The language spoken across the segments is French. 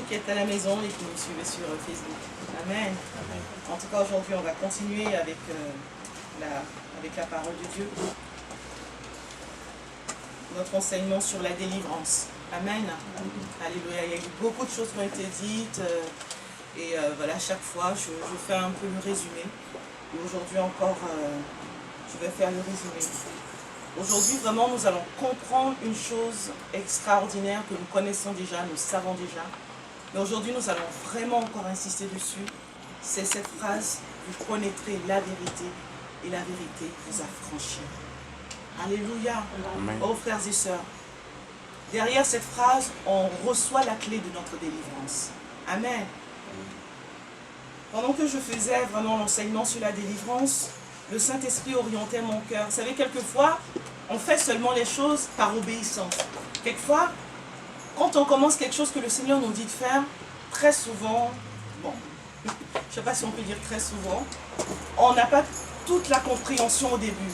qui êtes à la maison et qui nous suivez sur Facebook. Amen. Amen. En tout cas, aujourd'hui, on va continuer avec, la parole de Dieu. Notre enseignement sur la délivrance. Amen. Alléluia. Il y a eu beaucoup de choses qui ont été dites. Voilà, chaque fois, je fais un peu le résumé. Et aujourd'hui encore, je vais faire le résumé. Aujourd'hui, vraiment, nous allons comprendre une chose extraordinaire que nous connaissons déjà, nous savons déjà. Mais aujourd'hui, nous allons vraiment encore insister dessus. C'est cette phrase, vous connaîtrez la vérité et la vérité vous affranchit. Alléluia. Amen. Oh frères et sœurs, derrière cette phrase, on reçoit la clé de notre délivrance. Amen. Pendant que je faisais vraiment l'enseignement sur la délivrance, le Saint-Esprit orientait mon cœur. Vous savez, quelquefois, on fait seulement les choses par obéissance. Quelquefois, quand on commence quelque chose que le Seigneur nous dit de faire, très souvent, bon, je ne sais pas si on peut dire très souvent, on n'a pas toute la compréhension au début.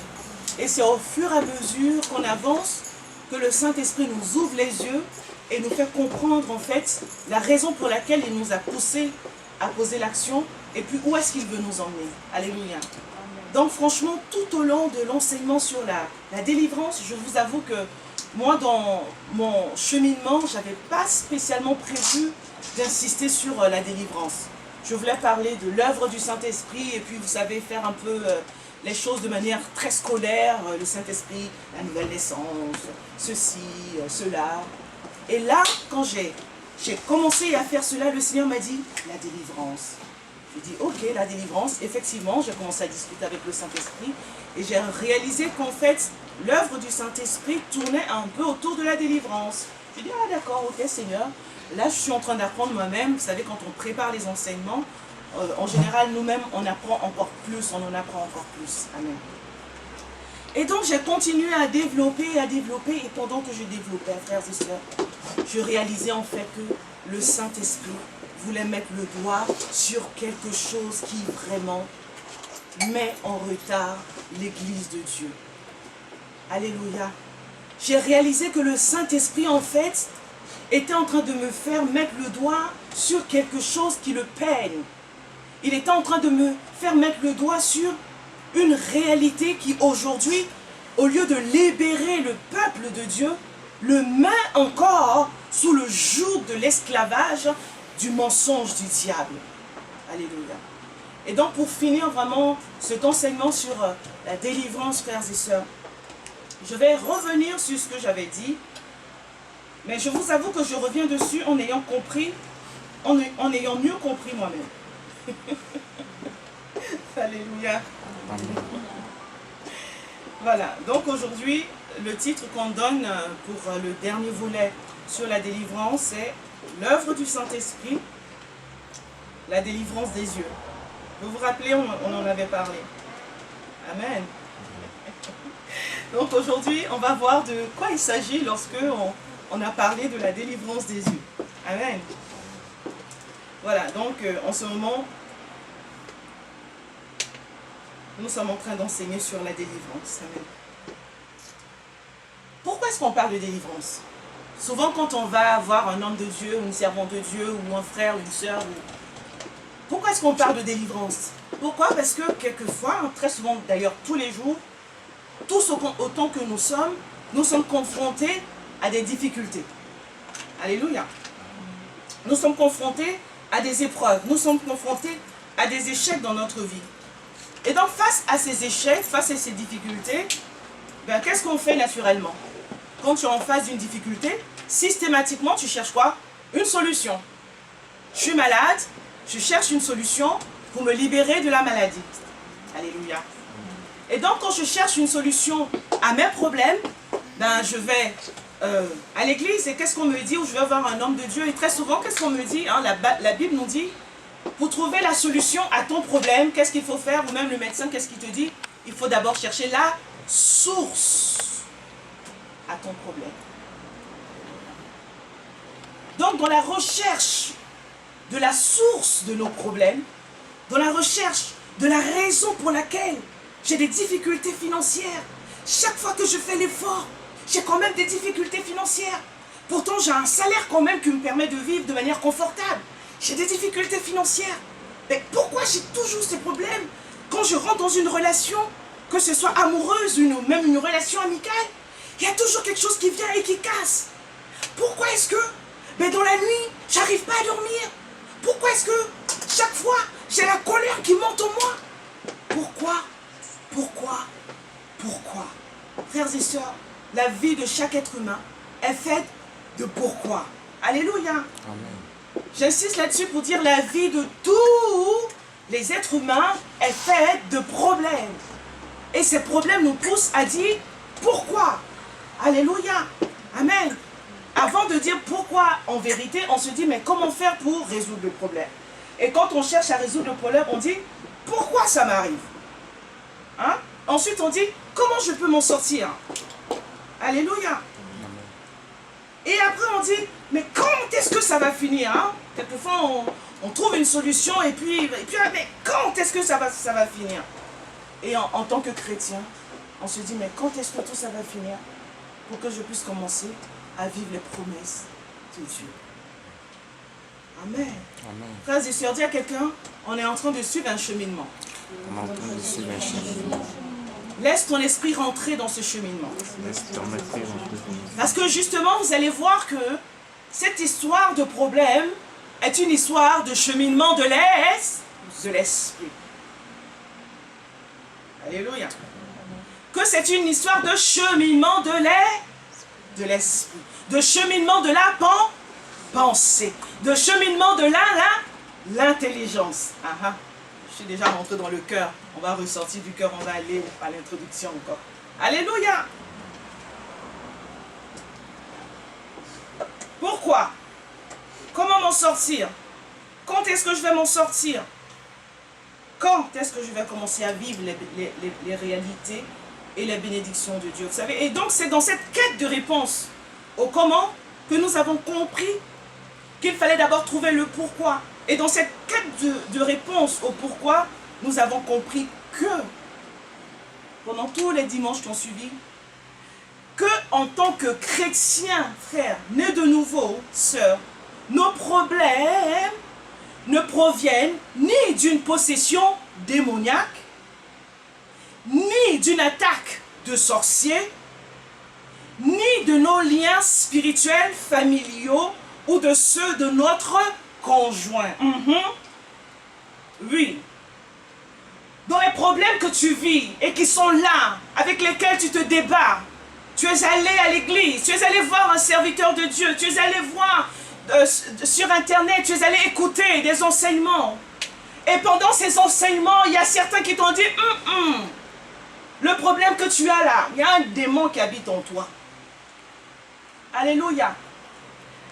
Et c'est au fur et à mesure qu'on avance que le Saint-Esprit nous ouvre les yeux et nous fait comprendre en fait la raison pour laquelle il nous a poussés à poser l'action et puis où est-ce qu'il veut nous emmener. Alléluia. Donc franchement, tout au long de l'enseignement sur la délivrance, je vous avoue que moi, dans mon cheminement, je n'avais pas spécialement prévu d'insister sur la délivrance. Je voulais parler de l'œuvre du Saint-Esprit et puis, vous savez, faire un peu les choses de manière très scolaire, le Saint-Esprit, la nouvelle naissance, ceci, cela. Et là, quand j'ai commencé à faire cela, le Seigneur m'a dit, la délivrance. J'ai dit, ok, la délivrance, effectivement, j'ai commencé à discuter avec le Saint-Esprit et j'ai réalisé qu'en fait, l'œuvre du Saint-Esprit tournait un peu autour de la délivrance. J'ai dit, ah d'accord, ok Seigneur, là je suis en train d'apprendre moi-même. Vous savez, quand on prépare les enseignements, en général, nous-mêmes, on apprend encore plus, on en apprend encore plus. Amen. Et donc, j'ai continué à développer, et pendant que je développais, frères et sœurs, je réalisais en fait que le Saint-Esprit voulait mettre le doigt sur quelque chose qui vraiment met en retard l'Église de Dieu. Alléluia. J'ai réalisé que le Saint-Esprit, en fait, était en train de me faire mettre le doigt sur quelque chose qui le peigne. Il était en train de me faire mettre le doigt sur une réalité qui, aujourd'hui, au lieu de libérer le peuple de Dieu, le met encore sous le joug de l'esclavage du mensonge du diable. Alléluia. Et donc, pour finir vraiment cet enseignement sur la délivrance, frères et sœurs, je vais revenir sur ce que j'avais dit, mais je vous avoue que je reviens dessus en ayant compris, en ayant mieux compris moi-même. Alléluia. Voilà, donc aujourd'hui, le titre qu'on donne pour le dernier volet sur la délivrance, c'est l'œuvre du Saint-Esprit, la délivrance des yeux. Vous vous rappelez, on en avait parlé. Amen. Donc aujourd'hui, on va voir de quoi il s'agit lorsque on a parlé de la délivrance des yeux. Amen. Voilà, donc en ce moment, nous sommes en train d'enseigner sur la délivrance. Amen. Pourquoi est-ce qu'on parle de délivrance? Souvent quand on va voir un homme de Dieu, une servante de Dieu, ou un frère, une sœur, pourquoi est-ce qu'on parle de délivrance? Pourquoi? Parce que quelquefois, très souvent d'ailleurs tous les jours, tous autant que nous sommes confrontés à des difficultés. Alléluia. Nous sommes confrontés à des épreuves, nous sommes confrontés à des échecs dans notre vie. Et donc face à ces échecs, face à ces difficultés, ben, qu'est-ce qu'on fait naturellement? Quand tu es en face d'une difficulté, systématiquement tu cherches quoi? Une solution. Je suis malade, je cherche une solution pour me libérer de la maladie. Alléluia. Et donc quand je cherche une solution à mes problèmes, ben, je vais à l'église et qu'est-ce qu'on me dit? Ou je vais voir un homme de Dieu et très souvent qu'est-ce qu'on me dit, hein? La Bible nous dit, pour trouver la solution à ton problème, qu'est-ce qu'il faut faire? Ou même le médecin, qu'est-ce qu'il te dit? Il faut d'abord chercher la source à ton problème. Donc dans la recherche de la source de nos problèmes, dans la recherche de la raison pour laquelle j'ai des difficultés financières, chaque fois que je fais l'effort, j'ai quand même des difficultés financières. Pourtant, j'ai un salaire quand même qui me permet de vivre de manière confortable. J'ai des difficultés financières. Mais pourquoi j'ai toujours ces problèmes quand je rentre dans une relation, que ce soit amoureuse ou même une relation amicale? Il y a toujours quelque chose qui vient et qui casse. Pourquoi est-ce que dans la nuit, j'arrive pas à dormir? Pourquoi est-ce que chaque fois, j'ai la colère qui monte en moi? Pourquoi? Frères et sœurs, la vie de chaque être humain est faite de pourquoi. Alléluia. Amen. J'insiste là-dessus pour dire la vie de tous les êtres humains est faite de problèmes. Et ces problèmes nous poussent à dire pourquoi. Alléluia. Amen. Avant de dire pourquoi, en vérité, on se dit mais comment faire pour résoudre le problème? Et quand on cherche à résoudre le problème, on dit pourquoi ça m'arrive? Hein? Ensuite, on dit comment je peux m'en sortir? Alléluia. Et après, on dit mais quand est-ce que ça va finir? Hein? Quelquefois, on trouve une solution et puis mais quand est-ce que ça va finir? Et en tant que chrétien, on se dit mais quand est-ce que tout ça va finir? Pour que je puisse commencer à vivre les promesses de Dieu. Amen. Amen. Frères et sœurs, dis à quelqu'un, on est en train de suivre un cheminement. Laisse ton esprit rentrer dans ce cheminement. Parce que justement, vous allez voir que cette histoire de problème est une histoire de cheminement de l'esprit. Alléluia. Que c'est une histoire de cheminement de l'esprit, de cheminement de la pensée, de cheminement de l'intelligence. Je suis déjà rentré dans le cœur. On va ressortir du cœur, on va aller à l'introduction encore. Alléluia. Pourquoi? Comment m'en sortir? Quand est-ce que je vais m'en sortir? Quand est-ce que je vais commencer à vivre les réalités et les bénédictions de Dieu? Vous savez, et donc c'est dans cette quête de réponse au comment que nous avons compris qu'il fallait d'abord trouver le pourquoi. Et dans cette quête de réponse au pourquoi, nous avons compris que, pendant tous les dimanches qui ont suivi, que en tant que chrétiens, frères, nés de nouveau, sœurs, nos problèmes ne proviennent ni d'une possession démoniaque, ni d'une attaque de sorciers, ni de nos liens spirituels, familiaux ou de ceux de notre conjoint. Oui. Dans les problèmes que tu vis et qui sont là, avec lesquels tu te débats, tu es allé à l'église, tu es allé voir un serviteur de Dieu, tu es allé voir sur internet, tu es allé écouter des enseignements. Et pendant ces enseignements, il y a certains qui t'ont dit le problème que tu as là, il y a un démon qui habite en toi. Alléluia.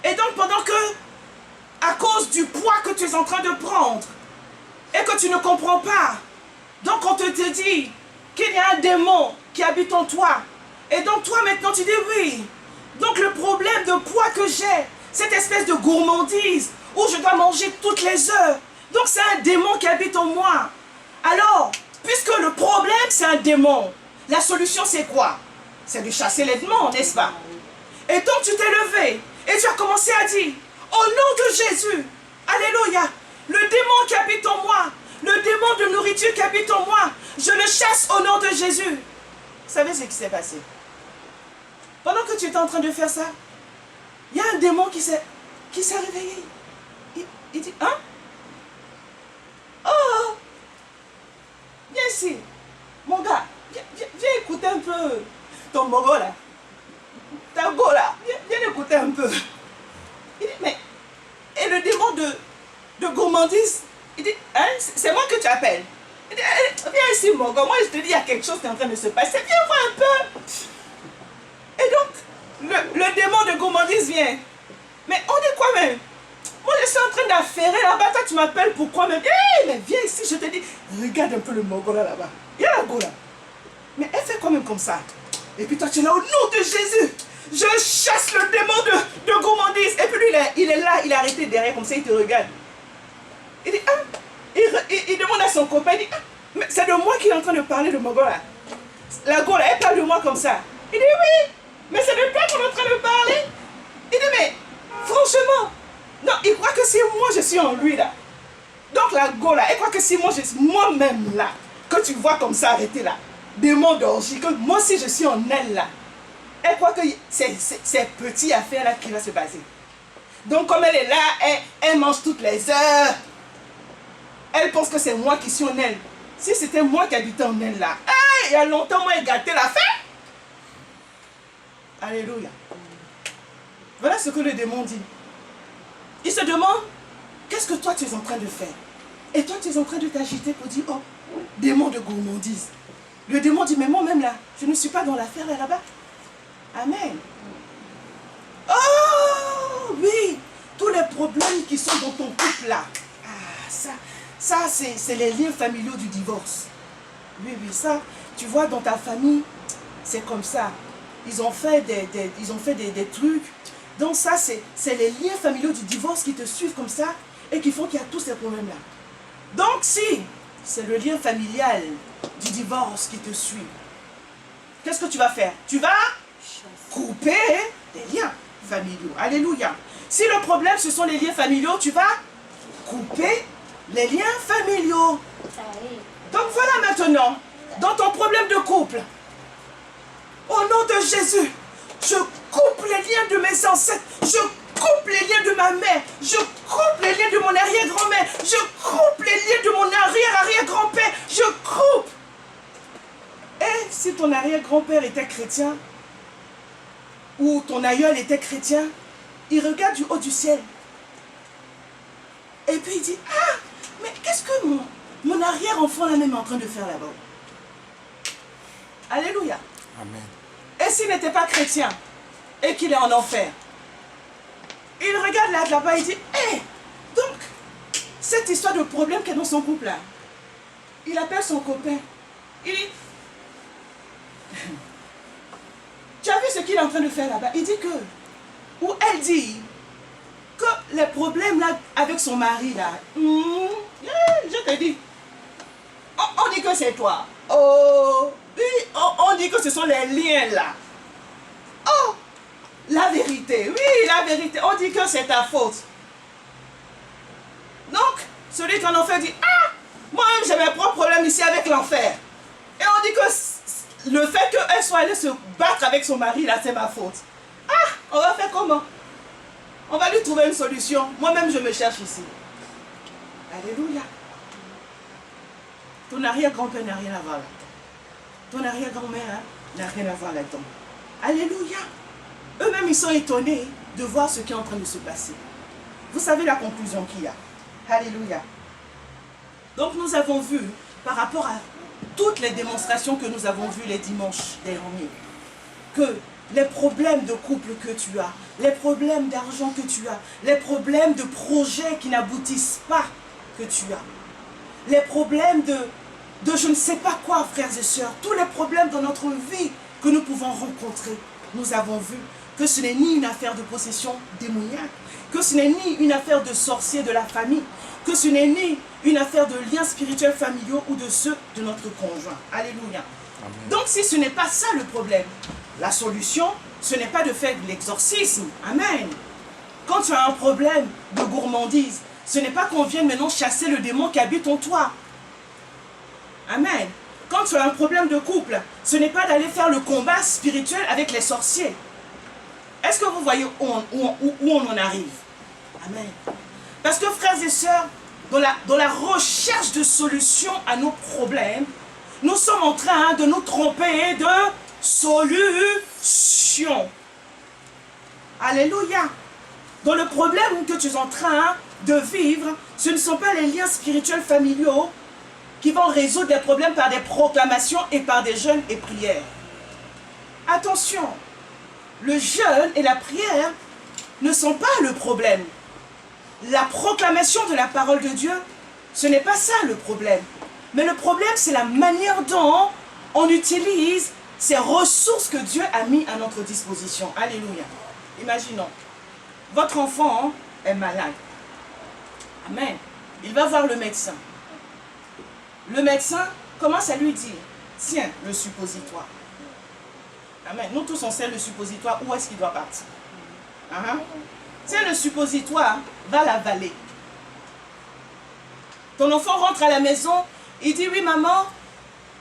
Et donc pendant que, à cause du poids que tu es en train de prendre, et que tu ne comprends pas, donc on te dit qu'il y a un démon qui habite en toi. Et donc toi maintenant tu dis oui. Donc le problème de poids que j'ai, cette espèce de gourmandise, où je dois manger toutes les heures, donc c'est un démon qui habite en moi. Alors, puisque le problème c'est un démon, la solution c'est quoi? C'est de chasser les démons, n'est-ce pas? Et donc tu t'es levé et tu as commencé à dire, au nom de Jésus, alléluia, le démon qui habite en moi, le démon de nourriture qui habite en moi, je le chasse au nom de Jésus. Vous savez ce qui s'est passé? Pendant que tu étais en train de faire ça, il y a un démon qui s'est réveillé. Il dit, hein? Oh! Viens ici. Mon gars, viens écouter un peu ton mogo là. Ta go là. Viens écouter un peu. Il dit, mais... Et le démon de gourmandise, il dit, hein? C'est moi que tu appelles. Il dit, viens ici mon gars, moi je te dis, il y a quelque chose qui est en train de se passer. Viens voir un peu. Et donc, le démon de gourmandise vient. Mais on dit quoi même? Moi je suis en train d'affairer là-bas, toi tu m'appelles pourquoi même? Mais viens ici, je te dis, regarde un peu le mogola là-bas. Il y a la go là. Mais elle fait quand même comme ça. Et puis toi tu es là, au nom de Jésus, je chasse le démon de gourmandise. Et puis lui il est là, il est arrêté derrière comme ça, il te regarde. Il dit, ah, il demande à son copain, il dit, ah, mais c'est de moi qu'il est en train de parler de mogola. La go là, elle parle de moi comme ça. Il dit, oui, mais c'est de toi qu'on est en train de parler. Il dit, mais franchement, non, il croit que si moi je suis en lui là, donc la go là, il croit que si moi je suis moi-même là, que tu vois comme ça arrêté là, démon d'orgie, que moi si je suis en elle là, elle croit que c'est ces petites affaires là qui va se passer. Donc comme elle est là, elle mange toutes les heures. Elle pense que c'est moi qui suis en elle. Si c'était moi qui habitais en elle là, il y a longtemps moi j'ai gâté la fin. Alléluia. Voilà ce que le démon dit. Il se demande, qu'est-ce que toi tu es en train de faire? Et toi tu es en train de t'agiter pour dire, oh, démon de gourmandise. Le démon dit, mais moi-même là, je ne suis pas dans l'affaire là-bas. Amen. Oh oui, tous les problèmes qui sont dans ton couple là. Ah, ça c'est les liens familiaux du divorce. Oui, oui, ça, tu vois, dans ta famille, c'est comme ça. Ils ont fait des trucs. Donc ça, c'est les liens familiaux du divorce qui te suivent comme ça et qui font qu'il y a tous ces problèmes-là. Donc si c'est le lien familial du divorce qui te suit, qu'est-ce que tu vas faire? Tu vas couper les liens familiaux. Alléluia. Si le problème, ce sont les liens familiaux, tu vas couper les liens familiaux. Donc voilà maintenant, dans ton problème de couple, au nom de Jésus, je coupe les liens de mes ancêtres, je coupe les liens de ma mère, je coupe les liens de mon arrière-grand-mère, je coupe les liens de mon arrière-arrière-grand-père, je coupe. Et si ton arrière-grand-père était chrétien, ou ton aïeul était chrétien, il regarde du haut du ciel. Et puis il dit, ah, mais qu'est-ce que mon arrière-enfant là même est en train de faire là-bas? Alléluia. Amen. Et s'il n'était pas chrétien et qu'il est en enfer, il regarde là-bas et il dit, hé, donc, cette histoire de problème qu'il y a dans son couple là, il appelle son copain. Il dit, tu as vu ce qu'il est en train de faire là-bas? Il dit que, ou elle dit, que les problèmes là avec son mari là, je te dis, on dit que c'est toi. Oh, oui, on dit que ce sont les liens là. Oh, la vérité, oui, la vérité, on dit que c'est ta faute. Donc, celui qui en enfer dit, ah, moi-même j'ai mes propres problèmes ici avec l'enfer. Et on dit que le fait qu'elle soit allée se battre avec son mari là, c'est ma faute. Ah, on va faire comment? On va lui trouver une solution. Moi-même, je me cherche ici. Alléluia. Ton arrière-grand-père n'a rien à voir là-dedans. Ton arrière-grand-mère n'a rien à voir là-dedans. Alléluia. Eux-mêmes, ils sont étonnés de voir ce qui est en train de se passer. Vous savez la conclusion qu'il y a. Alléluia. Donc, nous avons vu, par rapport à toutes les démonstrations que nous avons vues les dimanches derniers, que les problèmes de couple que tu as, les problèmes d'argent que tu as, les problèmes de projets qui n'aboutissent pas que tu as, les problèmes de je ne sais pas quoi, frères et sœurs, tous les problèmes dans notre vie que nous pouvons rencontrer, nous avons vu que ce n'est ni une affaire de possession démoniaque, que ce n'est ni une affaire de sorcier de la famille, que ce n'est ni une affaire de liens spirituels familiaux ou de ceux de notre conjoint. Alléluia. Amen. Donc si ce n'est pas ça le problème, la solution, ce n'est pas de faire de l'exorcisme. Amen. Quand tu as un problème de gourmandise, ce n'est pas qu'on vienne maintenant chasser le démon qui habite en toi. Amen. Quand tu as un problème de couple, ce n'est pas d'aller faire le combat spirituel avec les sorciers. Est-ce que vous voyez où on en arrive? Amen. Parce que frères et sœurs, dans la recherche de solutions à nos problèmes, nous sommes en train de nous tromper de solution. Alléluia. Dans le problème que tu es en train de vivre, ce ne sont pas les liens spirituels familiaux qui vont résoudre les problèmes par des proclamations et par des jeûnes et prières. Attention, le jeûne et la prière ne sont pas le problème. La proclamation de la parole de Dieu, ce n'est pas ça le problème. Mais le problème, c'est la manière dont on utilise ces ressources que Dieu a mis à notre disposition. Alléluia. Imaginons, votre enfant est malade. Amen. Il va voir le médecin. Le médecin commence à lui dire, tiens, le suppositoire. Amen. Nous tous, on sait le suppositoire, où est-ce qu'il doit partir. C'est le suppositoire, va l'avaler. Ton enfant rentre à la maison, il dit, oui maman,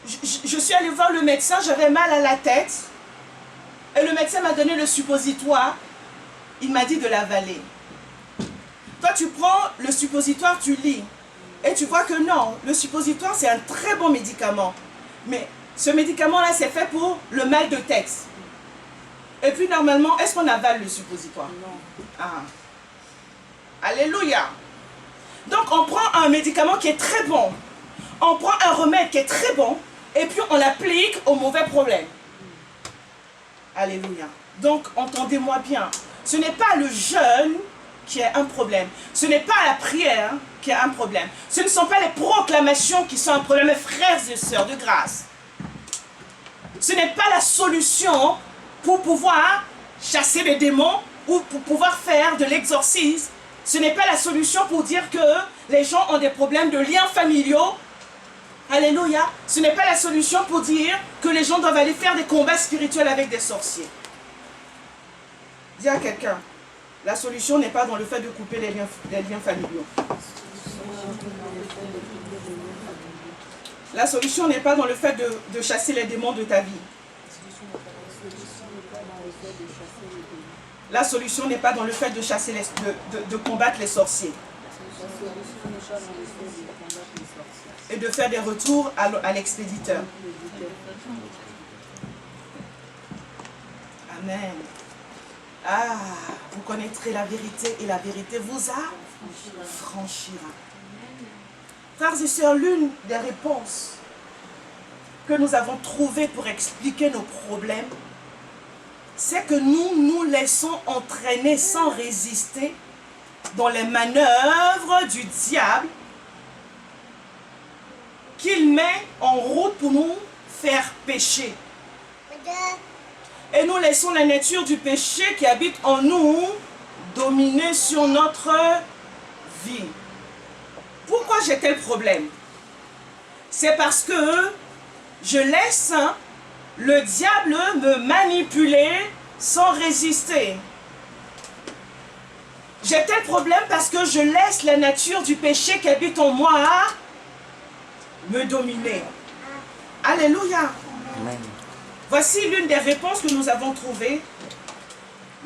je suis allé voir le médecin, j'avais mal à la tête. Et le médecin m'a donné le suppositoire, il m'a dit de l'avaler. Toi tu prends le suppositoire, tu lis. Et tu vois que non, le suppositoire c'est un très bon médicament. Mais ce médicament-là c'est fait pour le mal de tête. Et puis normalement, est-ce qu'on avale le suppositoire? Non. Alléluia. Donc on prend un médicament qui est très bon. On prend un remède qui est très bon. Et puis on l'applique au mauvais problème. Alléluia. Donc entendez-moi bien. Ce n'est pas le jeûne qui est un problème. Ce n'est pas la prière qui est un problème. Ce ne sont pas les proclamations qui sont un problème, mes frères et sœurs de grâce. Ce n'est pas la solution pour pouvoir chasser les démons ou pour pouvoir faire de l'exorcisme. Ce n'est pas la solution pour dire que les gens ont des problèmes de liens familiaux. Alléluia. Ce n'est pas la solution pour dire que les gens doivent aller faire des combats spirituels avec des sorciers. Dis à quelqu'un, la solution n'est pas dans le fait de couper les liens familiaux. La solution n'est pas dans le fait de chasser les démons de ta vie. La solution n'est pas dans le fait de chasser de combattre les sorciers. Et de faire des retours à l'expéditeur. Amen. Ah, vous connaîtrez la vérité et la vérité vous affranchira. Frères et sœurs, l'une des réponses que nous avons trouvées pour expliquer nos problèmes, c'est que nous nous laissons entraîner sans résister dans les manœuvres du diable qu'il met en route pour nous faire pécher. Et nous laissons la nature du péché qui habite en nous dominer sur notre vie. Pourquoi j'ai tel problème? C'est parce que je laisse le diable me manipuler sans résister. J'ai tel problème parce que je laisse la nature du péché qui habite en moi me dominer. Alléluia. Amen. Voici l'une des réponses que nous avons trouvées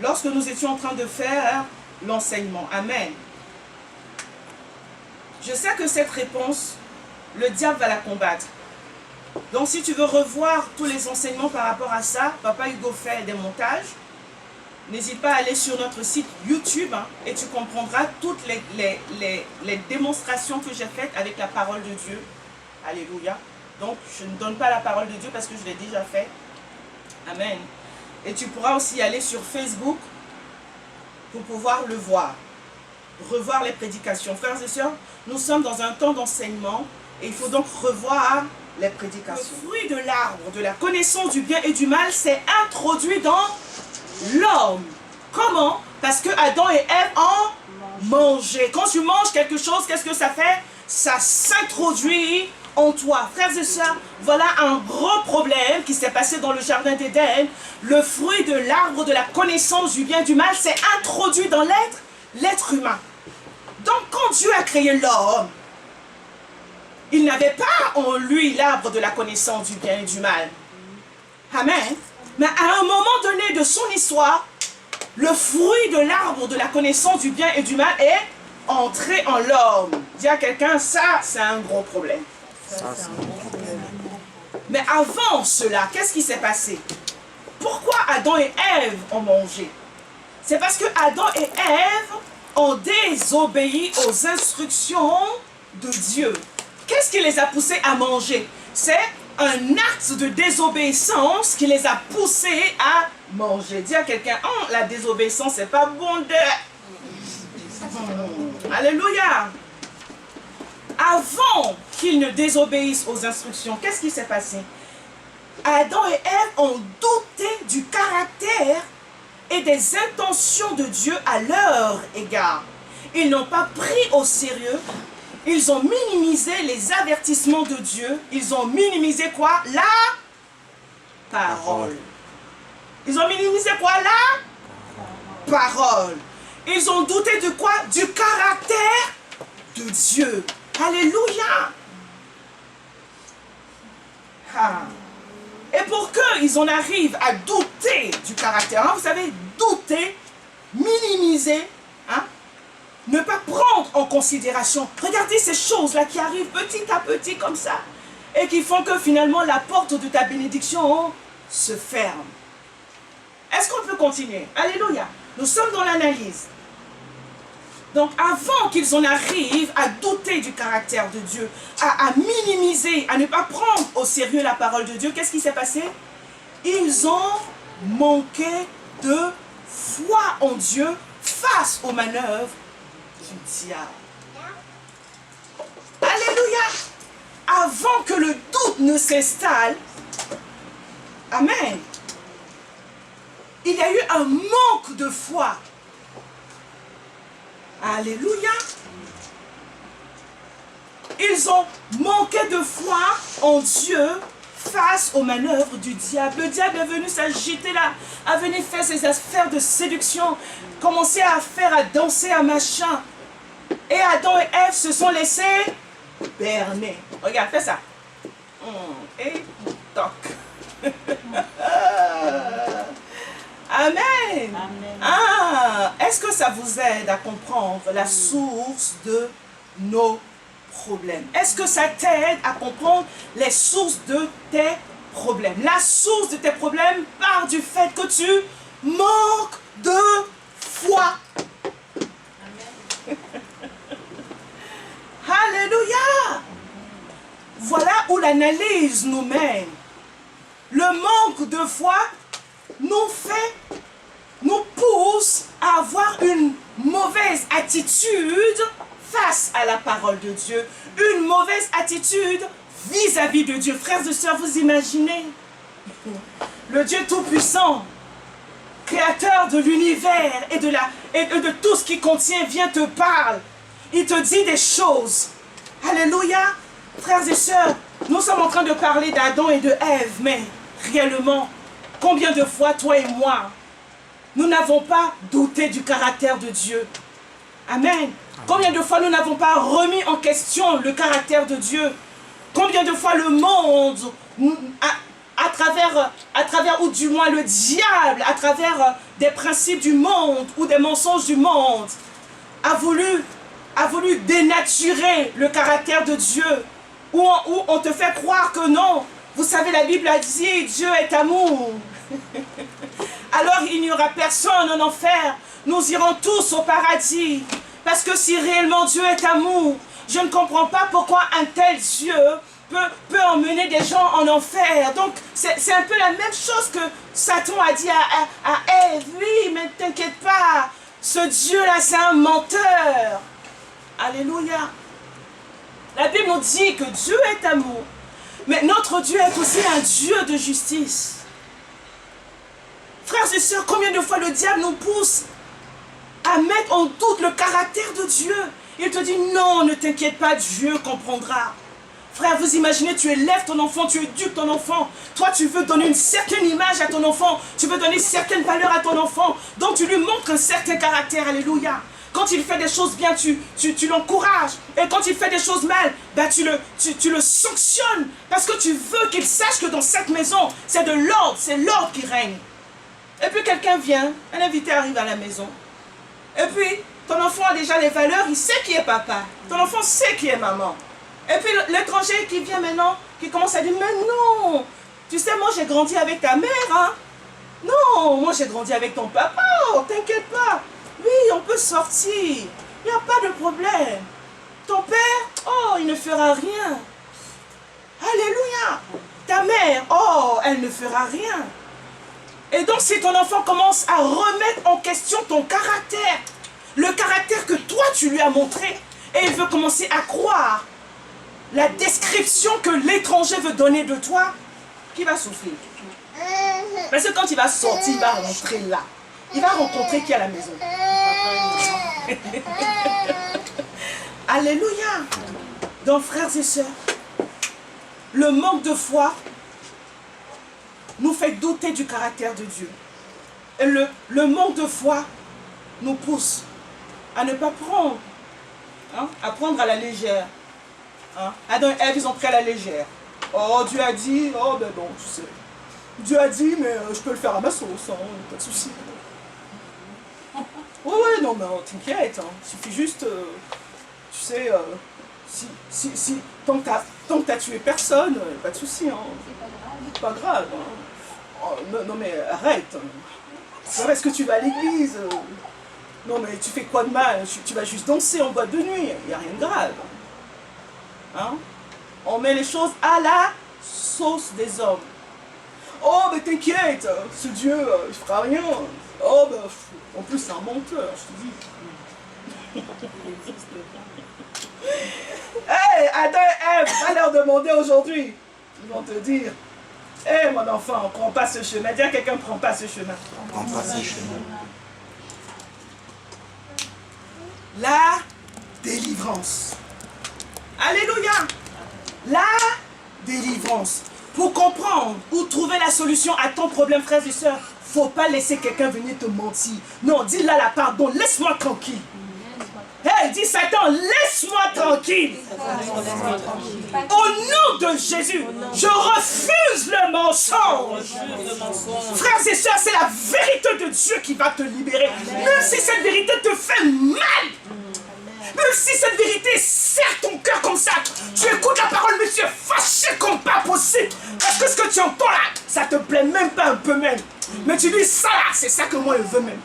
lorsque nous étions en train de faire l'enseignement. Amen. Je sais que cette réponse, le diable va la combattre. Donc si tu veux revoir tous les enseignements par rapport à ça, Papa Hugo fait des montages. N'hésite pas à aller sur notre site YouTube et tu comprendras toutes les démonstrations que j'ai faites avec la parole de Dieu. Alléluia. Donc je ne donne pas la parole de Dieu parce que je l'ai déjà fait. Amen. Et tu pourras aussi aller sur Facebook pour pouvoir le voir. Revoir les prédications. Frères et sœurs, nous sommes dans un temps d'enseignement et il faut donc revoir les prédications. Le fruit de l'arbre de la connaissance du bien et du mal s'est introduit dans l'homme. Comment? Parce que Adam et Ève en mangeaient. Quand tu manges quelque chose, qu'est-ce que ça fait? Ça s'introduit en toi. Frères et sœurs, voilà un gros problème qui s'est passé dans le jardin d'Éden. Le fruit de l'arbre de la connaissance du bien et du mal s'est introduit dans l'être humain. Donc quand Dieu a créé l'homme, il n'avait pas en lui l'arbre de la connaissance du bien et du mal. Amen. Mais à un moment donné de son histoire, le fruit de l'arbre de la connaissance du bien et du mal est entré en l'homme. Dis à quelqu'un, ça c'est un gros problème. Mais avant cela, qu'est-ce qui s'est passé? Pourquoi Adam et Ève ont mangé? C'est parce que Adam et Ève ont désobéi aux instructions de Dieu. Qu'est-ce qui les a poussés à manger? C'est un acte de désobéissance qui les a poussés à manger. Dis à quelqu'un, oh, la désobéissance, c'est pas bon de... Alléluia. Avant qu'ils ne désobéissent aux instructions, qu'est-ce qui s'est passé? Adam et Ève ont douté du caractère et des intentions de Dieu à leur égard. Ils n'ont pas pris au sérieux. Ils ont minimisé les avertissements de Dieu. Ils ont minimisé quoi? La parole. Ils ont minimisé quoi? parole. Ils ont douté de quoi? Du caractère de Dieu. Alléluia. Ah. Et pour qu'ils en arrivent à douter du caractère, hein, vous savez, douter, minimiser, hein, ne pas prendre en considération. Regardez ces choses-là qui arrivent petit à petit comme ça et qui font que finalement la porte de ta bénédiction se ferme. Est-ce qu'on peut continuer? Alléluia. Nous sommes dans l'analyse. Donc avant qu'ils en arrivent à douter du caractère de Dieu, à minimiser, à ne pas prendre au sérieux la parole de Dieu, qu'est-ce qui s'est passé? Ils ont manqué de foi en Dieu face aux manœuvres du diable. Alléluia! Avant que le doute ne s'installe, amen, il y a eu un manque de foi. Alléluia. Ils ont manqué de foi en Dieu face aux manœuvres du diable. Le diable est venu s'agiter là, a venu faire ses affaires de séduction, commencer à faire, à danser, à machin. Et Adam et Ève se sont laissés berner. Regarde, fais ça. Et toc. Amen. Amen. Ah, est-ce que ça vous aide à comprendre la source de nos problèmes? Est-ce que ça t'aide à comprendre les sources de tes problèmes? La source de tes problèmes part du fait que tu manques de foi. Amen. Alléluia. Voilà où l'analyse nous mène. Le manque de foi nous pousse à avoir une mauvaise attitude face à la parole de Dieu, une mauvaise attitude vis-à-vis de Dieu. Frères et sœurs, vous imaginez le Dieu Tout-Puissant, créateur de l'univers et de tout ce qui contient, vient te parler. Il te dit des choses. Alléluia. Frères et sœurs, nous sommes en train de parler d'Adam et de Ève, mais réellement, combien de fois, toi et moi, nous n'avons pas douté du caractère de Dieu? Amen. Combien de fois nous n'avons pas remis en question le caractère de Dieu? Combien de fois le monde, à travers, ou du moins le diable, à travers des principes du monde ou des mensonges du monde, a voulu dénaturer le caractère de Dieu, où on te fait croire que non. Vous savez, la Bible a dit, Dieu est amour. Alors il n'y aura personne en enfer. Nous irons tous au paradis. Parce que si réellement Dieu est amour, je ne comprends pas pourquoi un tel Dieu peut emmener des gens en enfer. Donc c'est un peu la même chose que Satan a dit à Ève. Oui, mais ne t'inquiète pas, ce Dieu-là c'est un menteur. Alléluia. La Bible nous dit que Dieu est amour. Mais notre Dieu est aussi un Dieu de justice. Frères et sœurs, combien de fois le diable nous pousse à mettre en doute le caractère de Dieu? Il te dit non, ne t'inquiète pas, Dieu comprendra. Frère, vous imaginez, tu élèves ton enfant, tu éduques ton enfant. Toi, tu veux donner une certaine image à ton enfant. Tu veux donner certaines valeurs à ton enfant. Donc, tu lui montres un certain caractère. Alléluia. Quand il fait des choses bien, tu l'encourages. Et quand il fait des choses mal, ben tu le sanctionnes. Parce que tu veux qu'il sache que dans cette maison, c'est de l'ordre. C'est l'ordre qui règne. Et puis quelqu'un vient, un invité arrive à la maison. Et puis, ton enfant a déjà les valeurs, il sait qui est papa. Ton enfant sait qui est maman. Et puis l'étranger qui vient maintenant, qui commence à dire, mais non, tu sais, moi j'ai grandi avec ta mère, hein. Non, moi j'ai grandi avec ton papa, oh, t'inquiète pas. Oui, on peut sortir, il n'y a pas de problème. Ton père, oh, il ne fera rien. Alléluia. Ta mère, oh, elle ne fera rien. Et donc si ton enfant commence à remettre en question ton caractère, le caractère que toi tu lui as montré, et il veut commencer à croire la description que l'étranger veut donner de toi, qui va souffrir? Parce que quand il va sortir, il va rentrer là. Il va rencontrer qui à la maison? Alléluia. Donc frères et sœurs, le manque de foi nous fait douter du caractère de Dieu. Et le manque de foi nous pousse à ne pas prendre, hein, à prendre à la légère. Hein. Adam et Ève, ils ont pris à la légère. Oh, Dieu a dit, oh ben bon, tu sais. Dieu a dit, mais je peux le faire à ma sauce, hein, pas de souci. Ouais, non, mais t'inquiète, hein, il suffit juste, tu sais, tant que t'as tué personne, pas de souci, hein. C'est pas grave. Hein. Oh, non, mais arrête. Hein. Est-ce que tu vas à l'église? Non, mais tu fais quoi de mal? Tu vas juste danser en boîte de nuit, il n'y a rien de grave. Hein? On met les choses à la sauce des hommes. Oh, mais t'inquiète, ce Dieu, il fera rien. Oh, ben, en plus, c'est un menteur, je te dis. Hey, Adam et Ève, va leur demander aujourd'hui. Ils vont te dire, hey, mon enfant, prends pas ce chemin. Dis à quelqu'un, prends pas ce chemin. Prends pas ce chemin. La délivrance. Alléluia. La délivrance. Pour comprendre ou trouver la solution à ton problème, frères et sœurs, faut pas laisser quelqu'un venir te mentir. Non, dis là la pardon, laisse-moi tranquille. Hey, dis Satan, laisse-moi tranquille. Au nom de Jésus, je refuse le mensonge. Frères et sœurs, c'est la vérité de Dieu qui va te libérer. Même si cette vérité te fait mal. Même si cette vérité serre ton cœur comme ça, tu écoutes la parole, mais tu es fâché comme pas possible. Parce que ce que tu entends là, ça te plaît même pas un peu même. Mais tu dis ça là, c'est ça que moi je veux même.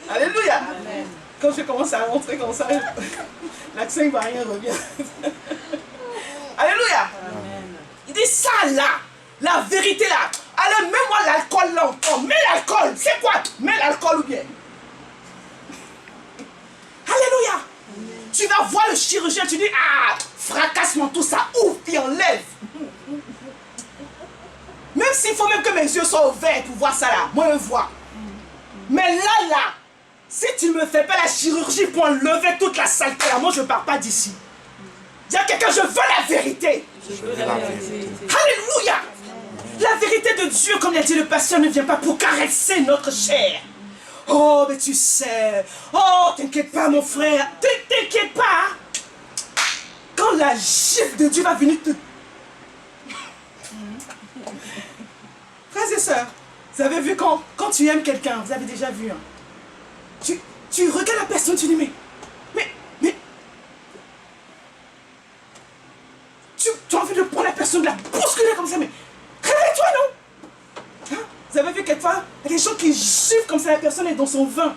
Alléluia. Quand je commence à rentrer comme ça, l'accent il va rien revient. Alléluia. Il dit ça là, la vérité là. Alors mets-moi l'alcool là encore. Mets l'alcool. C'est quoi? Mets l'alcool ou bien. Alléluia. Tu vas voir le chirurgien, tu dis, ah, fracasse-moi tout ça, ouvre et enlève. Même s'il faut même que mes yeux soient ouverts pour voir ça là, moi je vois. Mais là, si tu ne me fais pas la chirurgie pour enlever toute la saleté là, moi je ne pars pas d'ici. Dis à quelqu'un, je veux la vérité. Je veux la vérité. Alléluia. La vérité de Dieu, comme l'a dit le pasteur, ne vient pas pour caresser notre chair. Oh, mais tu sais, oh, t'inquiète pas mon frère, t'inquiète pas. Quand la gifle de Dieu va venir te... Frères et sœurs, vous avez vu quand tu aimes quelqu'un, vous avez déjà vu, hein, tu regardes la personne, tu dis, mais, tu as envie de prendre la personne, de la bousculer comme ça, mais réveille-toi, non? Hein? Vous avez vu quelquefois, il y a des gens qui giflent comme ça, la personne est dans son vin.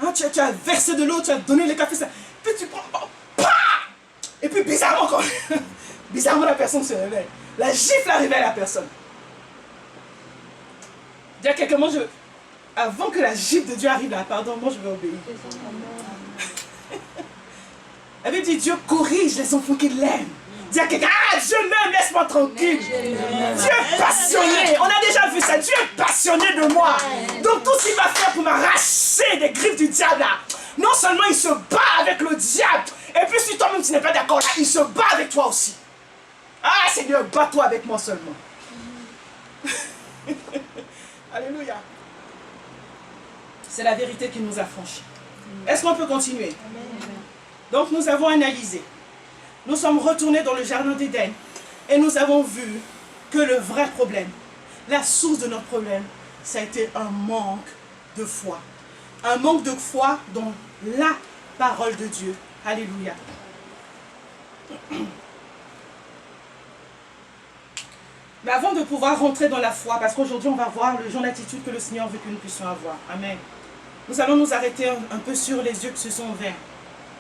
Hein, tu as versé de l'eau, tu as donné le café, ça. Puis tu prends, pah! Et puis bizarrement, bizarrement la personne se réveille. La gifle a réveillé la personne. Dis à quelqu'un, moi avant que la gifle de Dieu arrive là, pardon, moi je vais obéir. Elle veut dire, Dieu corrige les enfants qui l'aiment. Dis à quelqu'un, ah, Dieu m'aime, laisse-moi tranquille. Dieu est passionné. On a déjà vu ça. Dieu est passionné de moi. Donc tout ce qu'il va faire pour m'arracher des griffes du diable là, non seulement il se bat avec le diable, et puis si toi-même tu n'es pas d'accord là, il se bat avec toi aussi. Ah Seigneur, bats-toi avec moi seulement. Alléluia. C'est la vérité qui nous affranchit. Est-ce qu'on peut continuer? Donc nous avons analysé. Nous sommes retournés dans le jardin d'Éden et nous avons vu que le vrai problème, la source de notre problème, ça a été un manque de foi. Un manque de foi dans la parole de Dieu. Alléluia. Mais avant de pouvoir rentrer dans la foi, parce qu'aujourd'hui on va voir le genre d'attitude que le Seigneur veut que nous puissions avoir. Amen. Nous allons nous arrêter un peu sur les yeux qui se sont ouverts.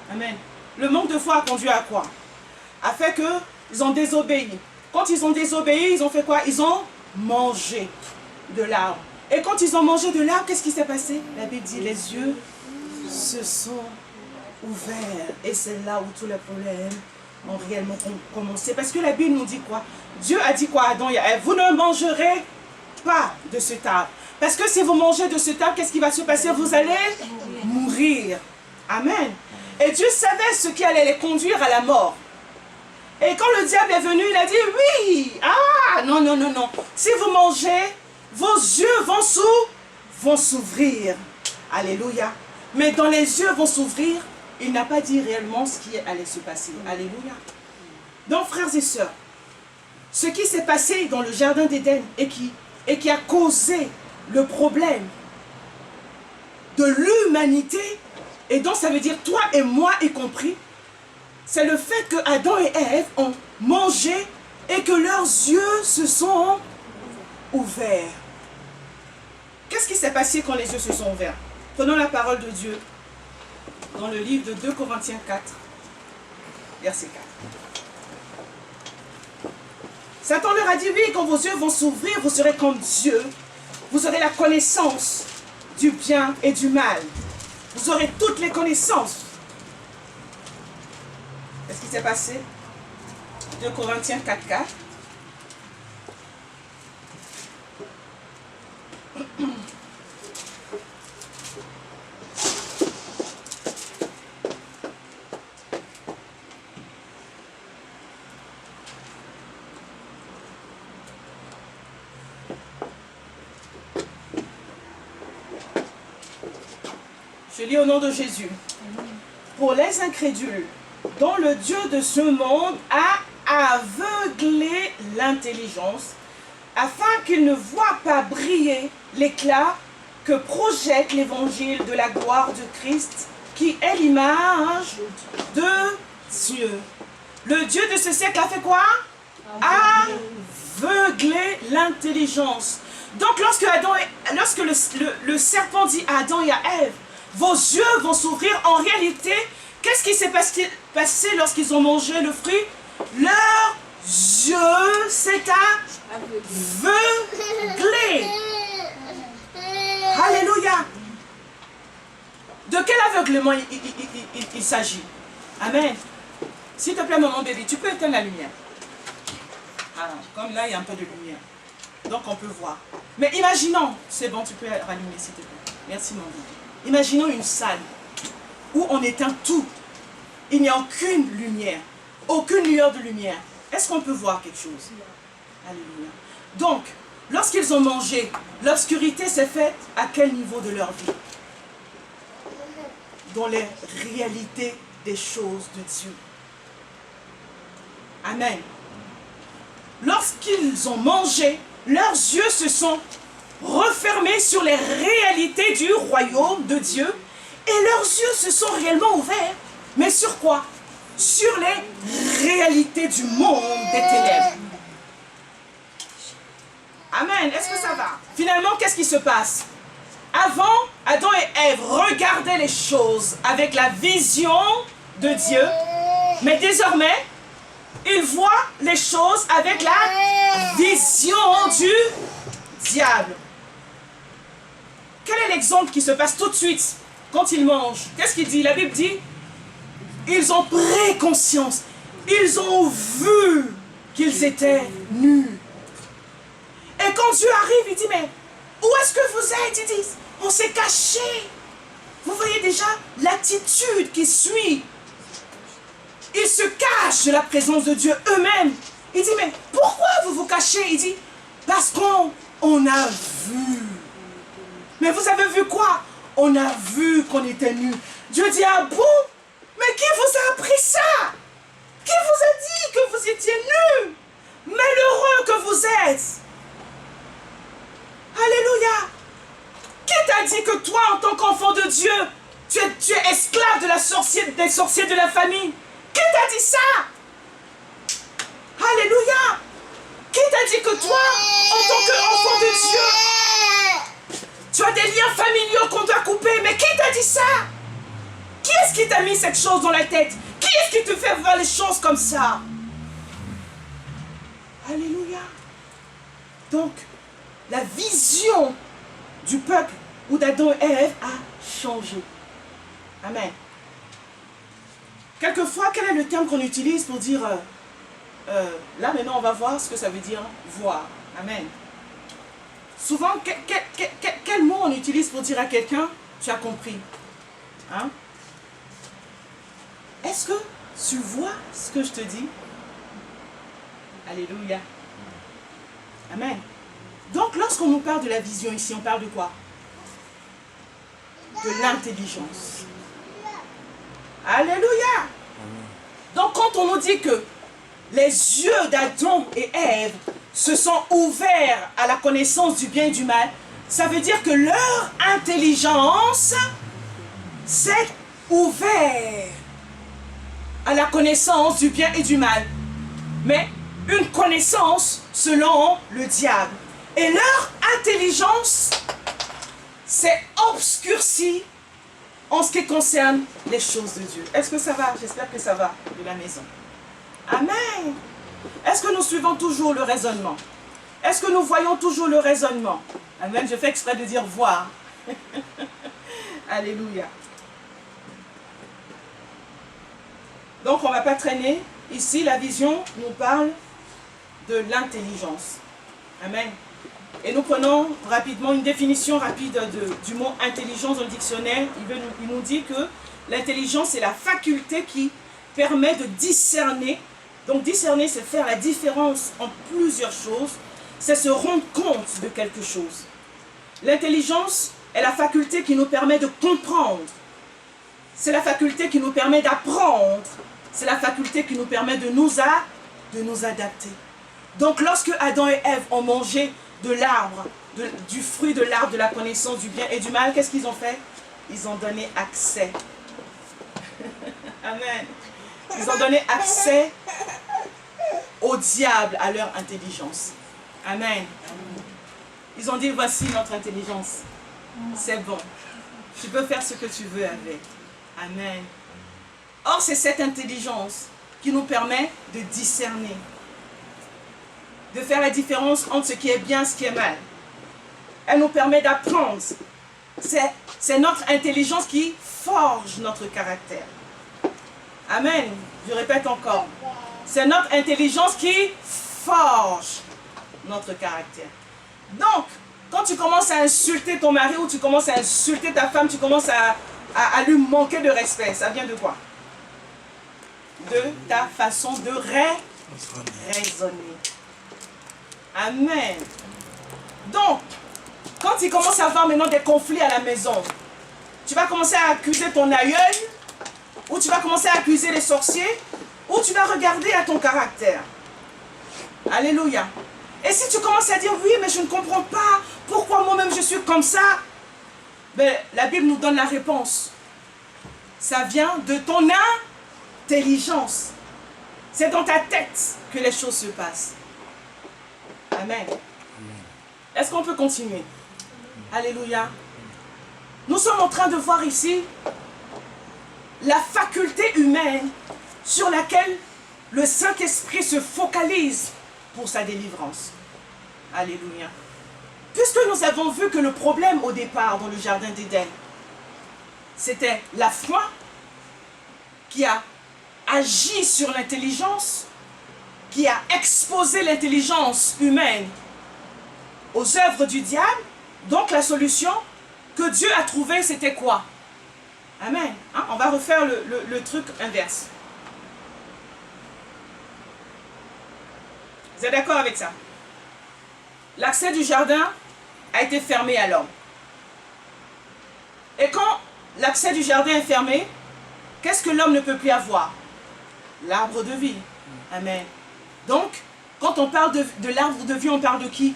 Amen. Le manque de foi a conduit à quoi? A fait qu'ils ont désobéi. Quand ils ont désobéi, ils ont fait quoi? Ils ont mangé de l'arbre. Et quand ils ont mangé de l'arbre, qu'est-ce qui s'est passé? La Bible dit, les yeux se sont ouverts. Et c'est là où tous les problèmes ont réellement commencé. Parce que la Bible nous dit quoi? Dieu a dit quoi à Adam et à Ève? Vous ne mangerez pas de cet arbre. Parce que si vous mangez de cet arbre, qu'est-ce qui va se passer? Vous allez mourir. Amen. Et Dieu savait ce qui allait les conduire à la mort. Et quand le diable est venu, il a dit, oui, ah, non, non, non, non. Si vous mangez, vos yeux vont s'ouvrir. Alléluia. Mais dans les yeux vont s'ouvrir, il n'a pas dit réellement ce qui allait se passer. Alléluia. Donc, frères et sœurs, ce qui s'est passé dans le jardin d'Éden et qui a causé le problème de l'humanité, et donc ça veut dire toi et moi y compris, c'est le fait que Adam et Ève ont mangé et que leurs yeux se sont ouverts. Qu'est-ce qui s'est passé quand les yeux se sont ouverts? Prenons la parole de Dieu dans le livre de 2 Corinthiens 4, verset 4. Satan leur a dit, oui, quand vos yeux vont s'ouvrir, vous serez comme Dieu. Vous aurez la connaissance du bien et du mal. Vous aurez toutes les connaissances. Qu'est-ce qui s'est passé? 2 Corinthiens 4, 4. Je lis au nom de Jésus. Pour les incrédules, dont le Dieu de ce monde a aveuglé l'intelligence, afin qu'ils ne voient pas briller l'éclat que projette l'évangile de la gloire de Christ, qui est l'image de Dieu. Le Dieu de ce siècle a fait quoi? Aveugler l'intelligence. Donc lorsque le serpent dit à Adam et à Ève, vos yeux vont s'ouvrir, en réalité, qu'est-ce qui s'est passé lorsqu'ils ont mangé le fruit? Leurs yeux s'est aveuglé. Alléluia. De quel aveuglement il s'agit? Amen. S'il te plaît, maman bébé, tu peux éteindre la lumière. Ah, comme là, il y a un peu de lumière. Donc, on peut voir. Mais imaginons, c'est bon, tu peux rallumer, s'il te plaît. Merci, mon bébé. Imaginons une salle où on éteint tout. Il n'y a aucune lumière, aucune lueur de lumière. Est-ce qu'on peut voir quelque chose? Alléluia. Donc, lorsqu'ils ont mangé, l'obscurité s'est faite à quel niveau de leur vie? Dans les réalités des choses de Dieu. Amen. Lorsqu'ils ont mangé, leurs yeux se sont refermés sur les réalités du royaume de Dieu et leurs yeux se sont réellement ouverts. Mais sur quoi? Sur les réalités du monde des ténèbres. Amen. Est-ce que ça va? Finalement, qu'est-ce qui se passe? Avant, Adam et Ève regardaient les choses avec la vision de Dieu, mais désormais, ils voient les choses avec la vision du diable. Quel est l'exemple qui se passe tout de suite quand ils mangent? Qu'est-ce qu'il dit? La Bible dit, ils ont pris conscience, ils ont vu qu'ils étaient nus. Et quand Dieu arrive, il dit, mais où est-ce que vous êtes? Ils disent, on s'est caché. Vous voyez déjà l'attitude qui suit. Ils se cachent de la présence de Dieu eux-mêmes. Il dit, mais pourquoi vous vous cachez? Il dit, parce qu'on a vu. Mais vous avez vu quoi? On a vu qu'on était nus. Dieu dit, ah bon? Mais qui vous a appris ça? Qui vous a dit que vous étiez nus? Malheureux que vous êtes. Alléluia. Qui t'a dit que toi, en tant qu'enfant de Dieu, tu es esclave de des sorciers de la famille? Qui t'a dit ça? Alléluia. Qui t'a dit que toi, en tant qu'enfant de Dieu, tu as des liens familiaux qu'on doit couper? Mais qui t'a dit ça? Qui est-ce qui t'a mis cette chose dans la tête? Qui est-ce qui te fait voir les choses comme ça? Alléluia. Donc, la vision du peuple ou d'Adam et Ève a changé. Amen. Quelquefois, quel est le terme qu'on utilise pour dire là maintenant on va voir ce que ça veut dire voir. Amen. Souvent, quel mot on utilise pour dire à quelqu'un tu as compris? Hein? Est-ce que tu vois ce que je te dis? Alléluia. Amen. Donc, lorsqu'on nous parle de la vision ici, on parle de quoi? De l'intelligence. Alléluia. Donc, quand on nous dit que les yeux d'Adam et Ève se sont ouverts à la connaissance du bien et du mal, ça veut dire que leur intelligence s'est ouverte à la connaissance du bien et du mal. Mais une connaissance selon le diable. Et leur intelligence s'est obscurcie en ce qui concerne les choses de Dieu. Est-ce que ça va? J'espère que ça va de la maison. Amen. Est-ce que nous suivons toujours le raisonnement? Est-ce que nous voyons toujours le raisonnement? Amen. Je fais exprès de dire voir. Alléluia. Donc on ne va pas traîner. Ici, la vision nous parle de l'intelligence. Amen. Et nous prenons rapidement une définition rapide du mot intelligence dans le dictionnaire. Il nous dit que l'intelligence est la faculté qui permet de discerner. Donc discerner, c'est faire la différence en plusieurs choses. C'est se rendre compte de quelque chose. L'intelligence est la faculté qui nous permet de comprendre. C'est la faculté qui nous permet d'apprendre. C'est la faculté qui nous permet de nous adapter. Donc lorsque Adam et Ève ont mangé de l'arbre, du fruit de l'arbre de la connaissance du bien et du mal, qu'est-ce qu'ils ont fait? Ils ont donné accès. Amen. Ils ont donné accès au diable, à leur intelligence. Amen. Ils ont dit, voici notre intelligence. C'est bon. Tu peux faire ce que tu veux avec. Amen. Or, c'est cette intelligence qui nous permet de discerner, de faire la différence entre ce qui est bien et ce qui est mal. Elle nous permet d'apprendre. C'est notre intelligence qui forge notre caractère. Amen. Je répète encore. C'est notre intelligence qui forge notre caractère. Donc, quand tu commences à insulter ton mari ou tu commences à insulter ta femme, tu commences à lui manquer de respect, ça vient de quoi? De ta façon de raisonner. Amen. Donc, quand il commence à avoir maintenant des conflits à la maison, tu vas commencer à accuser ton aïeul, ou tu vas commencer à accuser les sorciers, ou tu vas regarder à ton caractère. Alléluia. Et si tu commences à dire, oui, mais je ne comprends pas pourquoi moi-même je suis comme ça, ben, la Bible nous donne la réponse. Ça vient de ton intelligence. C'est dans ta tête que les choses se passent. Amen. Est-ce qu'on peut continuer? Alléluia. Nous sommes en train de voir ici la faculté humaine sur laquelle le Saint-Esprit se focalise pour sa délivrance. Alléluia. Puisque nous avons vu que le problème au départ dans le jardin d'Éden, c'était la foi qui a agi sur l'intelligence, qui a exposé l'intelligence humaine aux œuvres du diable. Donc la solution que Dieu a trouvée, c'était quoi? Amen. Hein? On va refaire le truc inverse. Vous êtes d'accord avec ça? L'accès du jardin a été fermé à l'homme. Et quand l'accès du jardin est fermé, qu'est-ce que l'homme ne peut plus avoir? L'arbre de vie. Amen. Donc, quand on parle de l'arbre de vie, on parle de qui?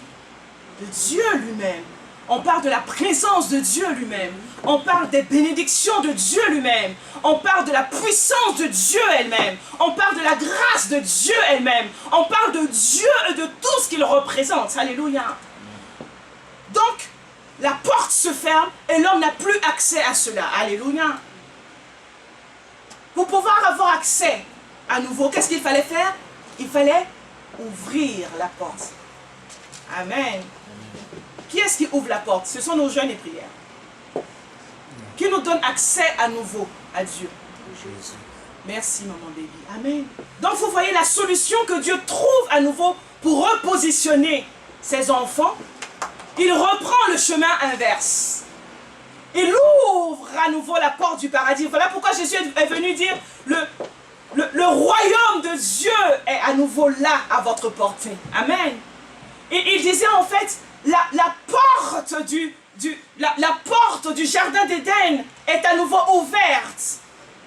De Dieu lui-même. On parle de la présence de Dieu lui-même. On parle des bénédictions de Dieu lui-même. On parle de la puissance de Dieu elle-même. On parle de la grâce de Dieu elle-même. On parle de Dieu et de tout ce qu'il représente. Alléluia. Donc, la porte se ferme et l'homme n'a plus accès à cela. Alléluia. Pour pouvoir avoir accès à nouveau, qu'est-ce qu'il fallait faire? Il fallait ouvrir la porte. Amen. Qui est-ce qui ouvre la porte? Ce sont nos jeûnes et prières. Qui nous donne accès à nouveau à Dieu? Jésus. Merci, maman baby. Amen. Donc, vous voyez la solution que Dieu trouve à nouveau pour repositionner ses enfants. Il reprend le chemin inverse. Il ouvre à nouveau la porte du paradis. Voilà pourquoi Jésus est venu dire le royaume de Dieu est à nouveau là à votre portée. Amen. Et il disait en fait, la porte du jardin d'Éden est à nouveau ouverte.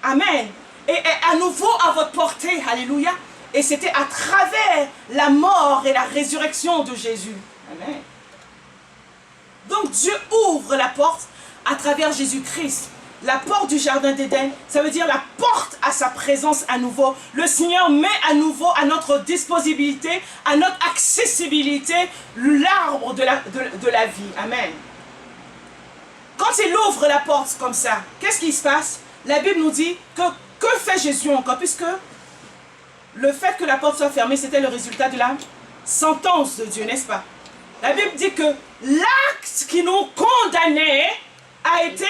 Amen. Et est à nouveau à votre portée. Alléluia. Et c'était à travers la mort et la résurrection de Jésus. Amen. Donc Dieu ouvre la porte à travers Jésus-Christ. La porte du jardin d'Éden, ça veut dire la porte à sa présence à nouveau. Le Seigneur met à nouveau à notre disponibilité, à notre accessibilité, l'arbre de la vie. Amen. Quand il ouvre la porte comme ça, qu'est-ce qui se passe? La Bible nous dit que fait Jésus encore? Puisque le fait que la porte soit fermée, c'était le résultat de la sentence de Dieu, n'est-ce pas? La Bible dit que l'acte qui nous condamnait a été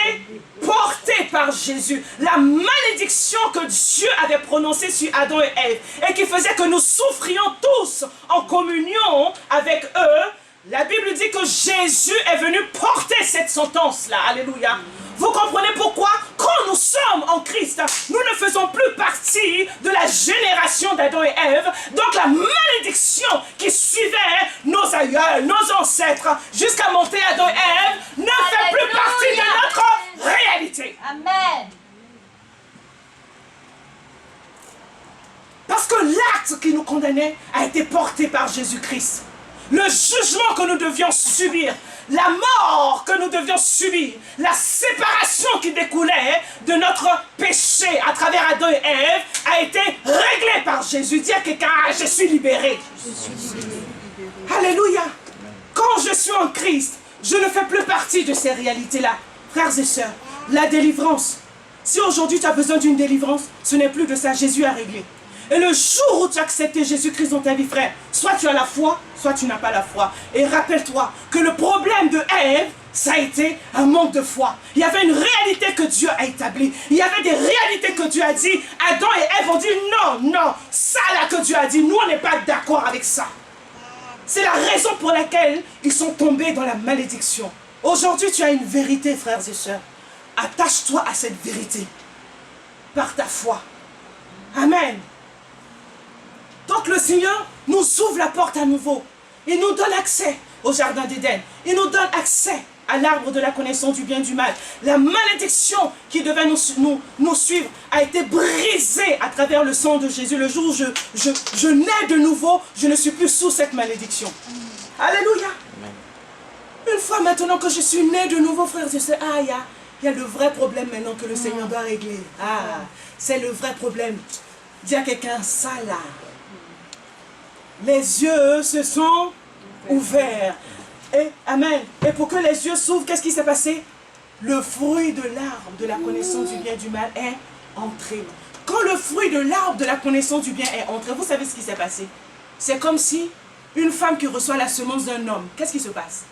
porté par Jésus. La malédiction que Dieu avait prononcée sur Adam et Ève et qui faisait que nous souffrions tous en communion avec eux, la Bible dit que Jésus est venu porter cette sentence-là. Alléluia. Vous comprenez pourquoi? Quand nous sommes en Christ, nous ne faisons plus partie de la génération d'Adam et Ève. Donc la malédiction qui suivait nos aïeux, nos ancêtres, jusqu'à monter Adam et Ève, ne fait plus partie de notre réalité. Amen. Parce que l'acte qui nous condamnait a été porté par Jésus-Christ. Le jugement que nous devions subir, la mort que nous devions subir, la séparation qui découlait de notre péché à travers Adam et Ève a été réglée par Jésus. Dis à quelqu'un, je suis libéré. Alléluia. Quand je suis en Christ, je ne fais plus partie de ces réalités-là. Frères et sœurs, la délivrance. Si aujourd'hui tu as besoin d'une délivrance, ce n'est plus de ça, Jésus a réglé. Et le jour où tu as accepté Jésus-Christ dans ta vie, frère, soit tu as la foi, soit tu n'as pas la foi. Et rappelle-toi que le problème de Ève, ça a été un manque de foi. Il y avait une réalité que Dieu a établie. Il y avait des réalités que Dieu a dit. Adam et Ève ont dit non, non, ça là que Dieu a dit, nous on n'est pas d'accord avec ça. C'est la raison pour laquelle ils sont tombés dans la malédiction. Aujourd'hui, tu as une vérité, frères et sœurs. Attache-toi à cette vérité par ta foi. Amen. Donc le Seigneur nous ouvre la porte à nouveau. Il nous donne accès au jardin d'Éden. Il nous donne accès à l'arbre de la connaissance du bien et du mal. La malédiction qui devait nous suivre a été brisée à travers le sang de Jésus. Le jour où je nais de nouveau, je ne suis plus sous cette malédiction. Alléluia. Une fois maintenant que je suis né de nouveau, frères et sœurs, il y a le vrai problème maintenant que le Seigneur doit régler. C'est le vrai problème. Dis à quelqu'un, ça là. Les yeux se sont ouverts. Et, amen. Et pour que les yeux s'ouvrent, qu'est-ce qui s'est passé? Le fruit de l'arbre de la connaissance du bien et du mal est entré. Quand le fruit de l'arbre de la connaissance du bien est entré, vous savez ce qui s'est passé? C'est comme si une femme qui reçoit la semence d'un homme, qu'est-ce qui se passe?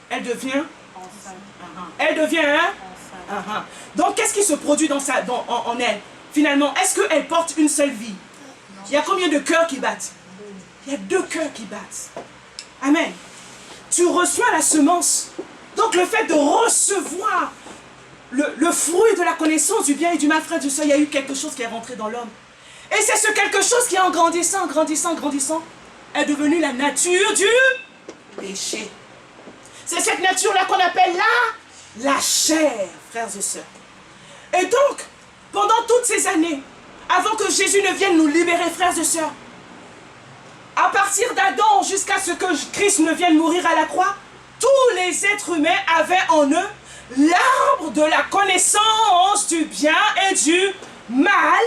Elle devient enceinte. Elle devient enceinte. Donc, qu'est-ce qui se produit en elle? Finalement, est-ce qu'elle porte une seule vie? Il y a combien de cœurs qui battent? Il y a 2 cœurs qui battent. Amen. Tu reçois la semence. Donc le fait de recevoir le fruit de la connaissance du bien et du mal, frère du Seigneur, il y a eu quelque chose qui est rentré dans l'homme. Et c'est ce quelque chose qui, en grandissant, est devenu la nature du péché. C'est cette nature-là qu'on appelle la chair, frères et sœurs. Et donc, pendant toutes ces années, avant que Jésus ne vienne nous libérer, frères et sœurs, à partir d'Adam jusqu'à ce que Christ ne vienne mourir à la croix, tous les êtres humains avaient en eux l'arbre de la connaissance du bien et du mal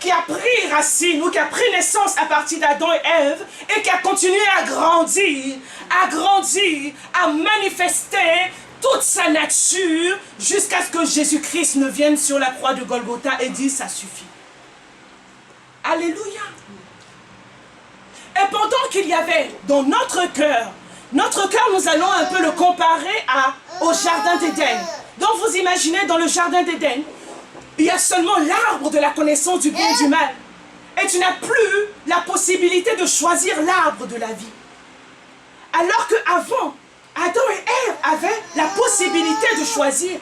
qui a pris racine ou qui a pris naissance à partir d'Adam et Ève et qui a continué à grandir, à manifester toute sa nature jusqu'à ce que Jésus-Christ ne vienne sur la croix de Golgotha et dise ça suffit. Alléluia. Et pendant qu'il y avait dans notre cœur, nous allons un peu le comparer au jardin d'Éden. Donc vous imaginez, dans le jardin d'Éden, il y a seulement l'arbre de la connaissance du bien et du mal. Et tu n'as plus la possibilité de choisir l'arbre de la vie. Alors qu'avant, Adam et Ève avaient la possibilité de choisir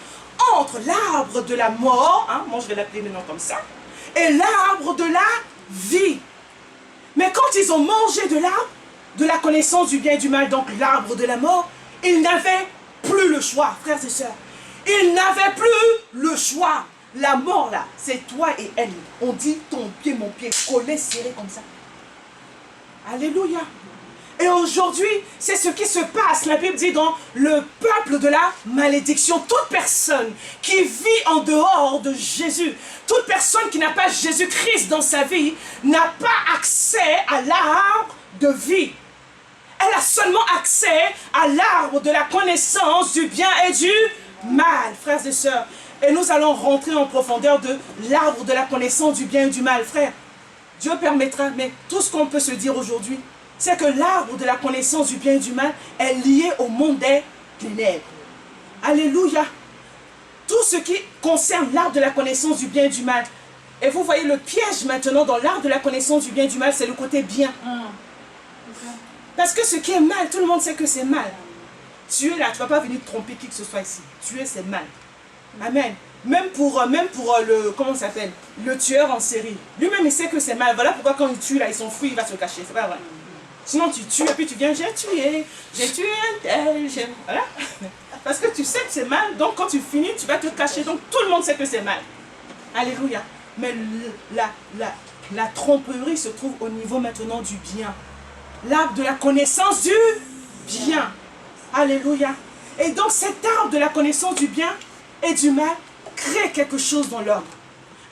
entre l'arbre de la mort, moi je vais l'appeler maintenant comme ça, et l'arbre de la vie. Mais quand ils ont mangé de l'arbre, de la connaissance du bien et du mal, donc l'arbre de la mort, Ils n'avaient plus le choix, frères et sœurs. Ils n'avaient plus le choix. La mort, là, c'est toi et elle. On dit ton pied, mon pied, collé, serré comme ça. Alléluia. Et aujourd'hui, c'est ce qui se passe. La Bible dit dans le peuple de la malédiction. Toute personne qui vit en dehors de Jésus, toute personne qui n'a pas Jésus-Christ dans sa vie, n'a pas accès à l'arbre de vie. Elle a seulement accès à l'arbre de la connaissance du bien et du mal, frères et sœurs. Et nous allons rentrer en profondeur de l'arbre de la connaissance du bien et du mal, frères. Dieu permettra, mais tout ce qu'on peut se dire aujourd'hui, c'est que l'arbre de la connaissance du bien et du mal est lié au monde des ténèbres. Alléluia. Tout ce qui concerne l'arbre de la connaissance du bien et du mal. Et vous voyez le piège maintenant dans l'arbre de la connaissance du bien et du mal, c'est le côté bien. Parce que ce qui est mal, tout le monde sait que c'est mal. Tu es là, tu ne vas pas venir tromper qui que ce soit ici. Tu es, c'est mal. Amen. Même pour le, comment ça s'appelle, le tueur en série. Lui-même, il sait que c'est mal. Voilà pourquoi quand il tue, là, il s'en fout, il va se cacher. C'est pas vrai. Sinon, tu tues et puis tu viens, j'ai tué un tel, voilà. Parce que tu sais que c'est mal, donc quand tu finis, tu vas te cacher. Donc tout le monde sait que c'est mal. Alléluia. Mais la tromperie se trouve au niveau maintenant du bien. L'arbre de la connaissance du bien. Alléluia. Et donc cet arbre de la connaissance du bien et du mal crée quelque chose dans l'homme.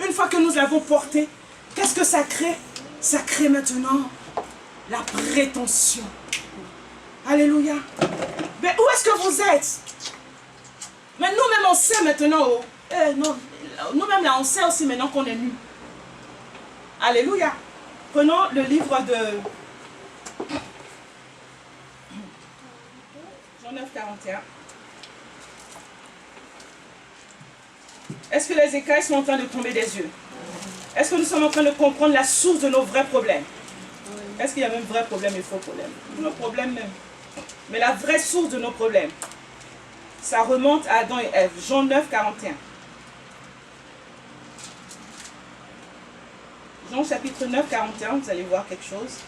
Une fois que nous l'avons porté, qu'est-ce que ça crée? Ça crée maintenant la prétention. Alléluia. Mais où est-ce que vous êtes? Mais nous-mêmes on sait maintenant. Nous-mêmes là on sait aussi maintenant qu'on est nus. Alléluia. Prenons le livre de Jean 9, 41. Est-ce que les écailles sont en train de tomber des yeux? Est-ce que nous sommes en train de comprendre la source de nos vrais problèmes? Est-ce qu'il y a même vrais problèmes et faux problèmes? Nos problèmes même. Mais la vraie source de nos problèmes, ça remonte à Adam et Ève. Jean 9, 41. Jean chapitre 9, 41, vous allez voir quelque chose.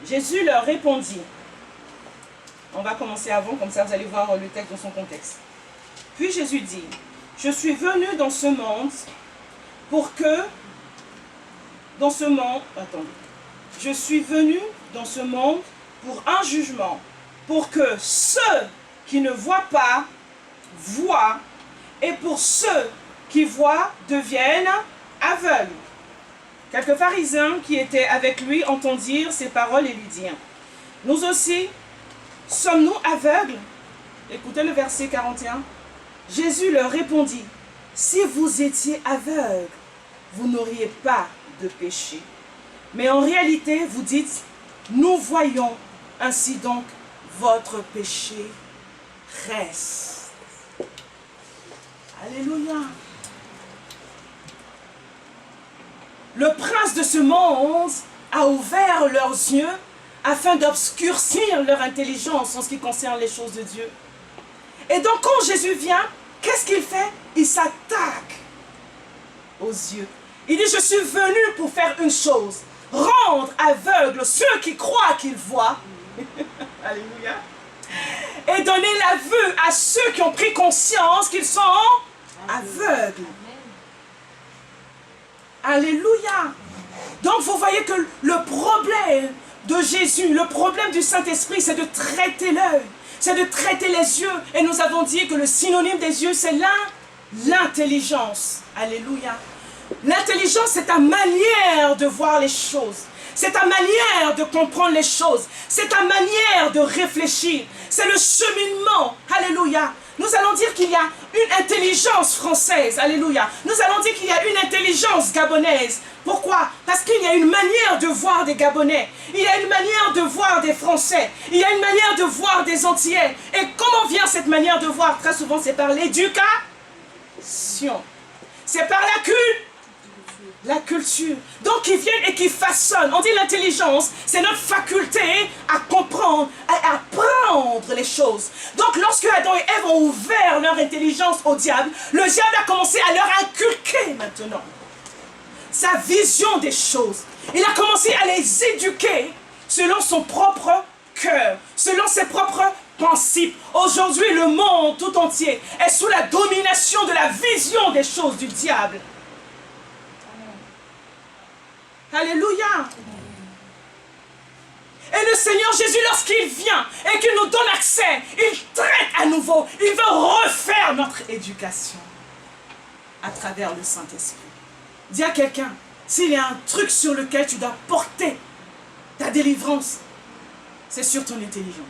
Jésus leur répondit. On va commencer avant, comme ça vous allez voir le texte dans son contexte. Puis Jésus dit, je suis venu dans ce monde pour que, je suis venu dans ce monde pour un jugement, pour que ceux qui ne voient pas, voient, et pour ceux qui voient, deviennent aveugles. Quelques pharisiens qui étaient avec lui entendirent ces paroles et lui dirent, nous aussi, sommes-nous aveugles? Écoutez le verset 41. Jésus leur répondit, si vous étiez aveugles, vous n'auriez pas de péché. Mais en réalité, vous dites, nous voyons, ainsi donc, votre péché reste. Alléluia. Le prince de ce monde a ouvert leurs yeux afin d'obscurcir leur intelligence en ce qui concerne les choses de Dieu. Et donc quand Jésus vient, qu'est-ce qu'il fait? Il s'attaque aux yeux. Il dit, je suis venu pour faire une chose, rendre aveugles ceux qui croient qu'ils voient. Alléluia. Et donner la vue à ceux qui ont pris conscience qu'ils sont aveugles. Alléluia. Donc vous voyez que le problème de Jésus, le problème du Saint-Esprit, c'est de traiter l'œil, c'est de traiter les yeux. Et nous avons dit que le synonyme des yeux, c'est l'intelligence. Alléluia. L'intelligence, c'est ta manière de voir les choses. C'est ta manière de comprendre les choses. C'est ta manière de réfléchir. C'est le cheminement. Alléluia. Nous allons dire qu'il y a une intelligence française. Alléluia. Nous allons dire qu'il y a une intelligence gabonaise. Pourquoi? Parce qu'il y a une manière de voir des Gabonais. Il y a une manière de voir des Français. Il y a une manière de voir des Antillais. Et comment vient cette manière de voir? Très souvent, c'est par l'éducation. C'est par la culture. Donc, ils viennent et qui façonnent. On dit l'intelligence, c'est notre faculté à comprendre, à apprendre les choses. Donc, lorsque Adam et Ève ont ouvert leur intelligence au diable, le diable a commencé à leur inculquer maintenant. sa vision des choses. Il a commencé à les éduquer selon son propre cœur, selon ses propres principes. Aujourd'hui, le monde tout entier est sous la domination de la vision des choses du diable. Alléluia. Et le Seigneur Jésus, lorsqu'il vient et qu'il nous donne accès, il traite à nouveau. Il veut refaire notre éducation à travers le Saint-Esprit. Dis à quelqu'un, s'il y a un truc sur lequel tu dois porter ta délivrance, c'est sur ton intelligence.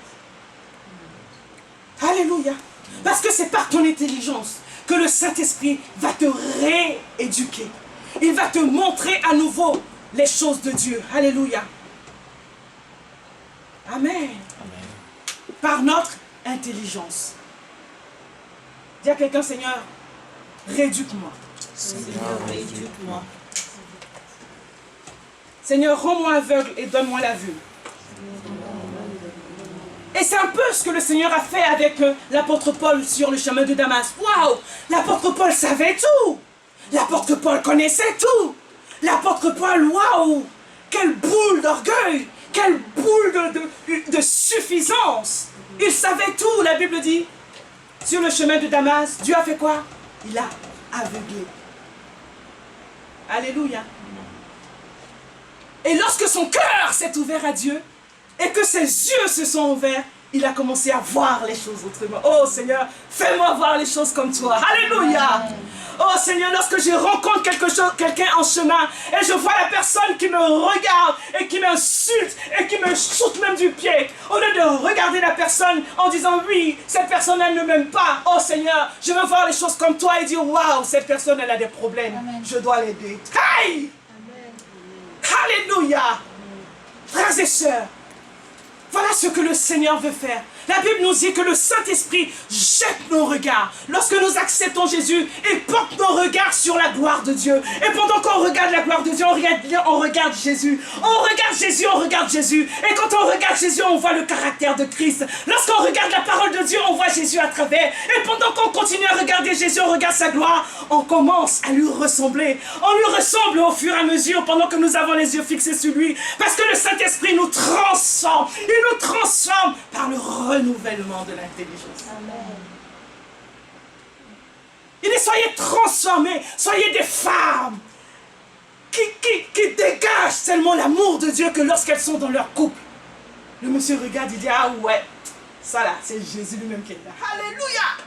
Alléluia. Parce que c'est par ton intelligence que le Saint-Esprit va te rééduquer. Il va te montrer à nouveau les choses de Dieu. Alléluia. Amen. Amen. Par notre intelligence. Dis à quelqu'un, Seigneur, rééduque-moi. Seigneur, rééduque-moi. Seigneur, rends-moi aveugle et donne-moi la vue. Et c'est un peu ce que le Seigneur a fait avec l'apôtre Paul sur le chemin de Damas. Waouh! L'apôtre Paul savait tout. L'apôtre Paul connaissait tout. L'apôtre Paul, waouh! Quelle boule d'orgueil! Quelle boule de suffisance! Il savait tout, la Bible dit. Sur le chemin de Damas, Dieu a fait quoi? Il a aveuglé. Alléluia. Et lorsque son cœur s'est ouvert à Dieu, et que ses yeux se sont ouverts, il a commencé à voir les choses autrement. Oh Seigneur, fais-moi voir les choses comme toi. Alléluia. Oh Seigneur, lorsque je rencontre quelqu'un en chemin, et je vois la personne qui me regarde, et qui m'insulte, et qui me shoot même du pied, au lieu de regarder la personne en disant, oui, cette personne, elle ne m'aime pas. Oh Seigneur, je veux voir les choses comme toi, et dire, waouh, cette personne, elle a des problèmes. Amen. Je dois l'aider. Hey! Alléluia. Frères et sœurs, voilà ce que le Seigneur veut faire. La Bible nous dit que le Saint-Esprit jette nos regards. Lorsque nous acceptons Jésus, il porte nos regards sur la gloire de Dieu. Et pendant qu'on regarde la gloire de Dieu, on regarde Jésus. On regarde Jésus, on regarde Jésus. Et quand on regarde Jésus, on voit le caractère de Christ. Lorsqu'on regarde la parole de Dieu, on voit Jésus à travers. Et pendant qu'on continue à regarder Jésus, on regarde sa gloire, on commence à lui ressembler. On lui ressemble au fur et à mesure pendant que nous avons les yeux fixés sur lui. Parce que le Saint-Esprit nous transforme. Il nous transforme par le renouvellement de l'intelligence. Amen. Il dit, soyez transformés, soyez des femmes qui dégagent tellement l'amour de Dieu que lorsqu'elles sont dans leur couple, le monsieur regarde, il dit, ah ouais, ça là, c'est Jésus lui-même qui est là. Alléluia.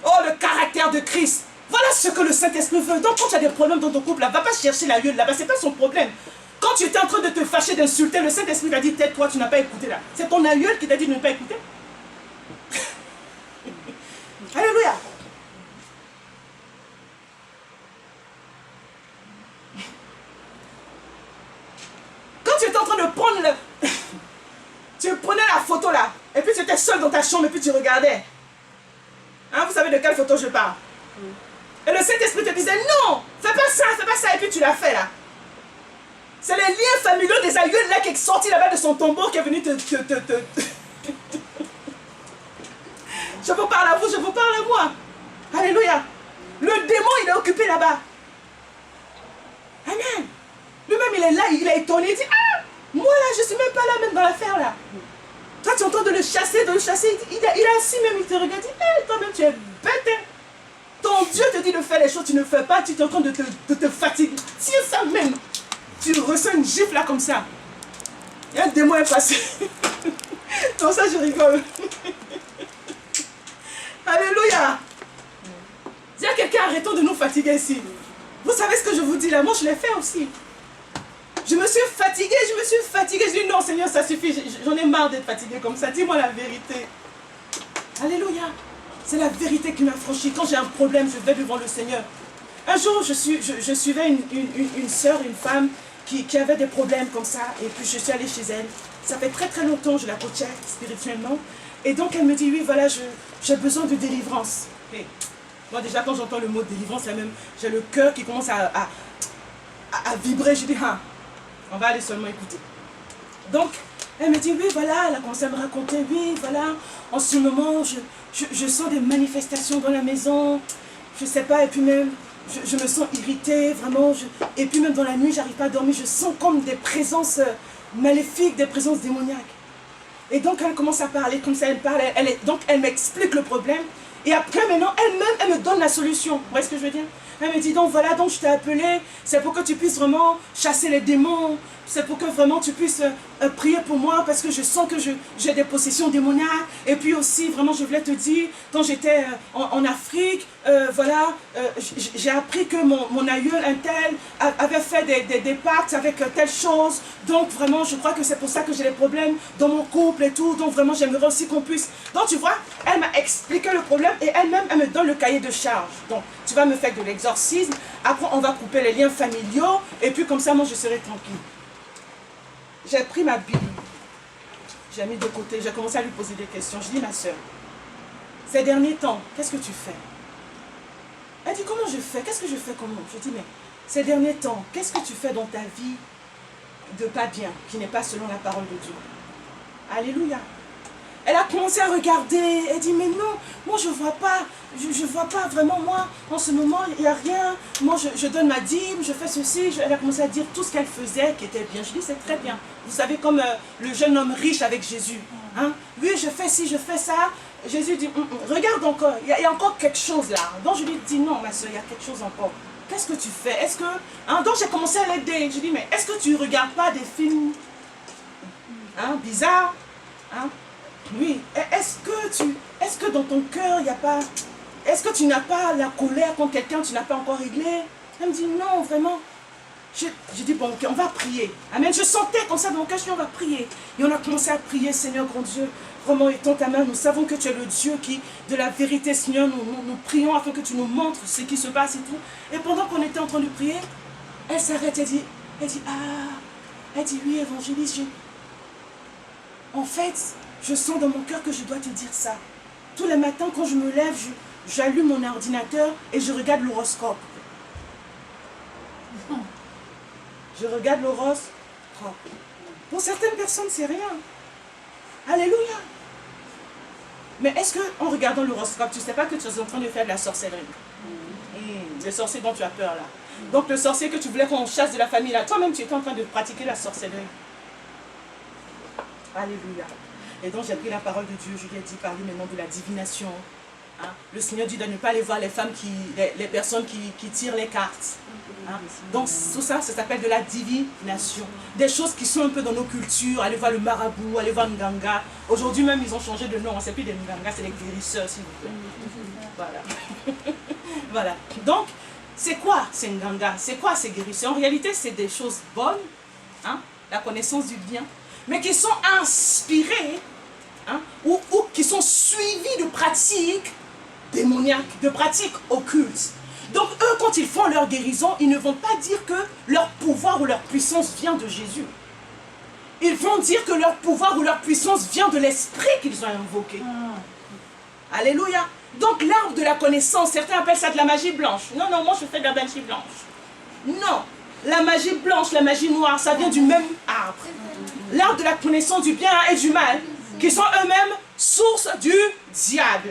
Oh, le caractère de Christ. Voilà ce que le Saint-Esprit veut. Donc quand tu as des problèmes dans ton couple, là, va pas chercher la gueule là-bas, c'est pas son problème. Quand tu étais en train de te fâcher, d'insulter, le Saint-Esprit t'a dit, tais-toi, tu n'as pas écouté là. C'est ton aïeul qui t'a dit de ne pas écouter. Alléluia. Quand tu étais en train de prendre le... tu prenais la photo là, et puis tu étais seul dans ta chambre, et puis tu regardais. Hein, vous savez de quelle photo je parle? Et le Saint-Esprit te disait, non, fais pas ça, et puis tu l'as fait là. C'est les liens familiaux des aïeuls là qui est sorti là-bas de son tombeau qui est venu te... Je vous parle à vous, je vous parle à moi. Alléluia. Le démon, il est occupé là-bas. Amen. Lui-même, il est là, il est étonné. Il dit, ah, moi là, je ne suis même pas là, même dans l'affaire là. Toi, tu es en train de le chasser, Il est assis même, il te regarde. Il dit, hey, toi-même, tu es bête. Hein? Ton Dieu te dit de faire les choses, tu ne fais pas, tu es en train de te fatiguer. Tiens ça même. Tu reçois une gifle là comme ça. Et un démon est passé. Dans ça, je rigole. Alléluia. Dis à quelqu'un, arrêtons de nous fatiguer ici. Vous savez ce que je vous dis là? Moi, je l'ai fait aussi. Je me suis fatiguée. Je dis non, Seigneur, ça suffit. J'en ai marre d'être fatiguée comme ça. Dis-moi la vérité. Alléluia. C'est la vérité qui m'a franchi. Quand j'ai un problème, je vais devant le Seigneur. Un jour, je suivais une soeur, une femme qui avait des problèmes comme ça. Et puis, je suis allée chez elle. Ça fait très très longtemps que je la coachais spirituellement. Et donc, elle me dit, oui, voilà, j'ai besoin de délivrance. Et moi, déjà, quand j'entends le mot délivrance, là même, j'ai le cœur qui commence à vibrer. Je dis, ah, on va aller seulement écouter. Donc, elle me dit, oui, voilà, elle a commencé à me raconter, oui, voilà, en ce moment, je sens des manifestations dans la maison, je sais pas, et puis même, je me sens irritée, vraiment. Et puis même dans la nuit, j'arrive pas à dormir. Je sens comme des présences maléfiques, des présences démoniaques. Et donc elle commence à parler comme ça, elle parle, donc elle m'explique le problème. Et après maintenant, elle-même, elle me donne la solution. Vous voyez ce que je veux dire? Elle me dit donc voilà, donc je t'ai appelé, c'est pour que tu puisses vraiment chasser les démons, c'est pour que vraiment tu puisses prier pour moi parce que je sens que j'ai des possessions démoniaques. Et puis aussi, vraiment, je voulais te dire, quand j'étais en Afrique, voilà, j'ai appris que mon aïeul, un tel, avait fait des pactes avec telle chose. Donc vraiment, je crois que c'est pour ça que j'ai des problèmes dans mon couple et tout. Donc vraiment, j'aimerais aussi qu'on puisse... Donc tu vois, elle m'a expliqué le problème et elle-même, elle me donne le cahier de charge. Donc tu vas me faire de l'exorcisme, après on va couper les liens familiaux et puis comme ça, moi je serai tranquille. J'ai pris ma Bible, j'ai mis de côté, j'ai commencé à lui poser des questions. Je dis, ma soeur, ces derniers temps, qu'est-ce que tu fais? Elle dit, comment je fais? Qu'est-ce que je fais comment? Je dis, mais ces derniers temps, qu'est-ce que tu fais dans ta vie de pas bien, qui n'est pas selon la parole de Dieu? Alléluia. Elle a commencé à regarder, elle dit, mais non, moi je vois pas vraiment, moi, en ce moment, il n'y a rien, moi je donne ma dîme, je fais ceci, elle a commencé à dire tout ce qu'elle faisait qui était bien. Je dis, c'est très bien. Vous savez, comme le jeune homme riche avec Jésus, hein? Oui, je fais ci, je fais ça. Jésus dit, regarde encore, il y a encore quelque chose là. Donc je lui dis, non, ma soeur, il y a quelque chose encore. Qu'est-ce que tu fais? Est-ce que... Hein? Donc j'ai commencé à l'aider. Je dis, mais est-ce que tu ne regardes pas des films bizarres? Hein? Oui, est-ce que dans ton cœur, il n'y a pas... Est-ce que tu n'as pas la colère contre quelqu'un, tu n'as pas encore réglé? Elle me dit, non, vraiment. Je dis, bon, ok, on va prier. Amen. Je sentais comme ça dans mon cœur, je dis, on va prier. Et on a commencé à prier, Seigneur, grand Dieu. Vraiment, étends ta main, nous savons que tu es le Dieu qui, de la vérité, Seigneur, nous prions afin que tu nous montres ce qui se passe et tout. Et pendant qu'on était en train de prier, elle s'arrête, elle dit, oui, évangéliste, en fait, je sens dans mon cœur que je dois te dire ça. Tous les matins, quand je me lève, j'allume mon ordinateur et je regarde l'horoscope. Je regarde l'horoscope. Pour certaines personnes, c'est rien. Alléluia. Mais est-ce qu'en regardant l'horoscope, tu ne sais pas que tu es en train de faire de la sorcellerie? Le sorcier dont tu as peur là. Donc le sorcier que tu voulais qu'on chasse de la famille là, toi-même tu étais en train de pratiquer la sorcellerie. Alléluia. Et donc j'ai pris la parole de Dieu, je lui ai dit, parler maintenant de la divination. Hein? Le Seigneur dit de ne pas aller voir les femmes, les personnes qui tirent les cartes. Hein? Donc tout ça, ça s'appelle de la divination. Des choses qui sont un peu dans nos cultures, aller voir le marabout, aller voir Nganga. Aujourd'hui même, ils ont changé de nom, c'est plus des Nganga, c'est des guérisseurs, s'il vous plaît. Voilà. Voilà. Donc, c'est quoi ces Nganga? C'est quoi ces guérisseurs? En réalité, c'est des choses bonnes, hein? La connaissance du bien, mais qui sont inspirés, hein, ou qui sont suivis de pratiques démoniaques, de pratiques occultes. Donc eux, quand ils font leur guérison, ils ne vont pas dire que leur pouvoir ou leur puissance vient de Jésus. Ils vont dire que leur pouvoir ou leur puissance vient de l'esprit qu'ils ont invoqué. Alléluia. Donc l'arbre de la connaissance, certains appellent ça de la magie blanche. Non, non, moi je fais de la magie blanche. Non, la magie blanche, la magie noire, ça vient du même arbre. L'arbre de la connaissance du bien et du mal, qui sont eux-mêmes source du diable.